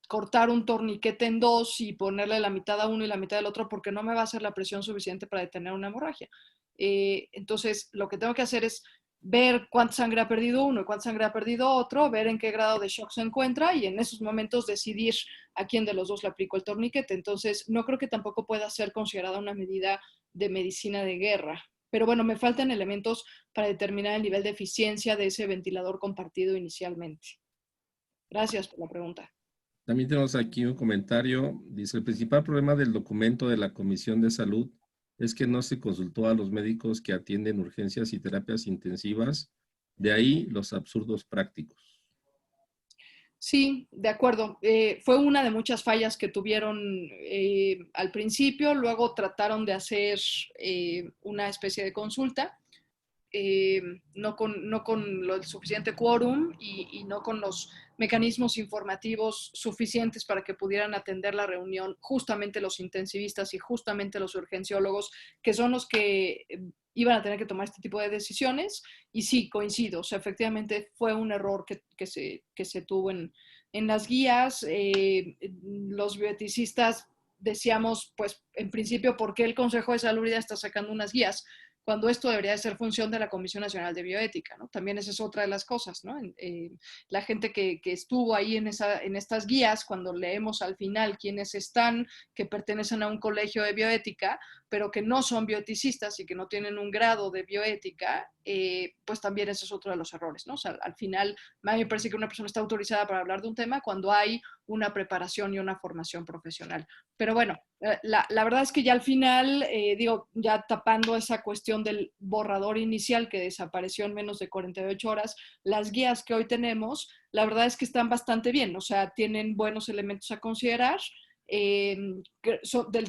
cortar un torniquete en 2 y ponerle la mitad a uno y la mitad al otro porque no me va a hacer la presión suficiente para detener una hemorragia. Entonces, lo que tengo que hacer es ver cuánta sangre ha perdido uno y cuánta sangre ha perdido otro, ver en qué grado de shock se encuentra y en esos momentos decidir a quién de los dos le aplico el torniquete. Entonces, no creo que tampoco pueda ser considerada una medida de medicina de guerra. Pero bueno, me faltan elementos para determinar el nivel de eficiencia de ese ventilador compartido inicialmente. Gracias por la pregunta. También tenemos aquí un comentario. Dice, el principal problema del documento de la Comisión de Salud es que no se consultó a los médicos que atienden urgencias y terapias intensivas. De ahí los absurdos prácticos. Sí, de acuerdo. Fue una de muchas fallas que tuvieron al principio. Luego trataron de hacer una especie de consulta. No con el suficiente quórum y no con los mecanismos informativos suficientes para que pudieran atender la reunión justamente los intensivistas y justamente los urgenciólogos, que son los que iban a tener que tomar este tipo de decisiones. Y sí, coincido, o sea, efectivamente fue un error que se tuvo en las guías. Los bioeticistas decíamos, pues, en principio, ¿por qué el Consejo de Salubridad está sacando unas guías? Cuando esto debería de ser función de la Comisión Nacional de Bioética, ¿no? También esa es otra de las cosas, ¿no? La gente que estuvo ahí en estas guías, cuando leemos al final quiénes están, que pertenecen a un colegio de bioética, pero que no son bioeticistas y que no tienen un grado de bioética, pues también ese es otro de los errores, ¿no? O sea, al final, a mí me parece que una persona está autorizada para hablar de un tema cuando hay una preparación y una formación profesional. Pero bueno, la verdad es que ya al final, ya tapando esa cuestión del borrador inicial que desapareció en menos de 48 horas, las guías que hoy tenemos, la verdad es que están bastante bien, o sea, tienen buenos elementos a considerar. De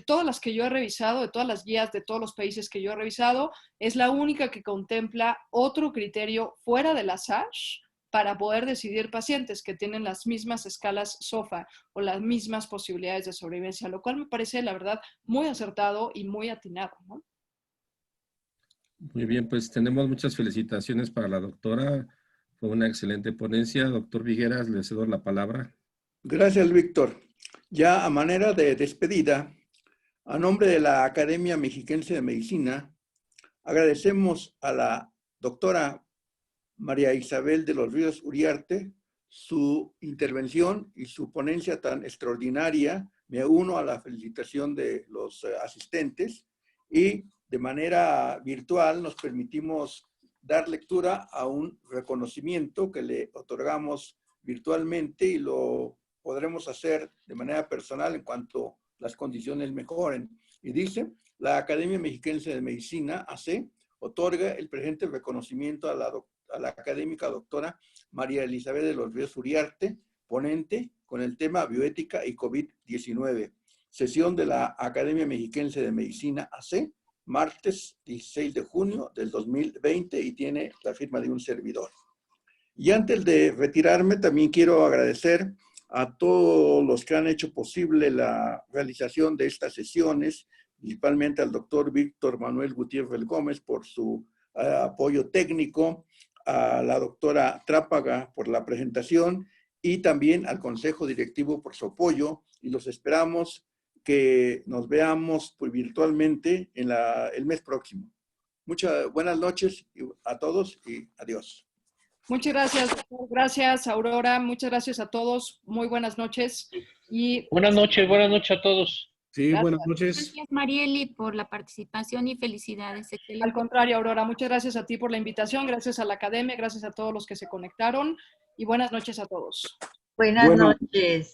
todas las que yo he revisado, de todas las guías de todos los países que yo he revisado, es la única que contempla otro criterio fuera de la SASH para poder decidir pacientes que tienen las mismas escalas SOFA o las mismas posibilidades de sobrevivencia, lo cual me parece, la verdad, muy acertado y muy atinado, ¿no? Muy bien, pues tenemos muchas felicitaciones para la doctora. Fue una excelente ponencia. Doctor Vigueras, le cedo la palabra. Gracias, Víctor. Ya a manera de despedida, a nombre de la Academia Mexiquense de Medicina, agradecemos a la doctora María Isabel de los Ríos Uriarte su intervención y su ponencia tan extraordinaria. Me uno a la felicitación de los asistentes y de manera virtual nos permitimos dar lectura a un reconocimiento que le otorgamos virtualmente y lo podremos hacer de manera personal en cuanto las condiciones mejoren. Y dice, la Academia Mexiquense de Medicina, AC, otorga el presente reconocimiento a la académica doctora María Elizabeth de los Ríos Uriarte, ponente con el tema Bioética y COVID-19. Sesión de la Academia Mexiquense de Medicina AC, martes 16 de junio del 2020 y tiene la firma de un servidor. Y antes de retirarme, también quiero agradecer a todos los que han hecho posible la realización de estas sesiones, principalmente al doctor Víctor Manuel Gutiérrez Gómez por su apoyo técnico, a la doctora Trápaga por la presentación y también al Consejo Directivo por su apoyo y los esperamos que nos veamos pues, virtualmente en el mes próximo. Muchas buenas noches a todos y adiós. Muchas gracias, doctor. Gracias, Aurora. Muchas gracias a todos. Muy buenas noches. Y buenas noches a todos. Sí, Gracias. buenas noches. Gracias, Marieli, por la participación y felicidades. al Excelente. contrario, Aurora, muchas gracias a ti por la invitación. Gracias a la academia, gracias a todos los que se conectaron y buenas noches a todos. Buenas Bueno. noches.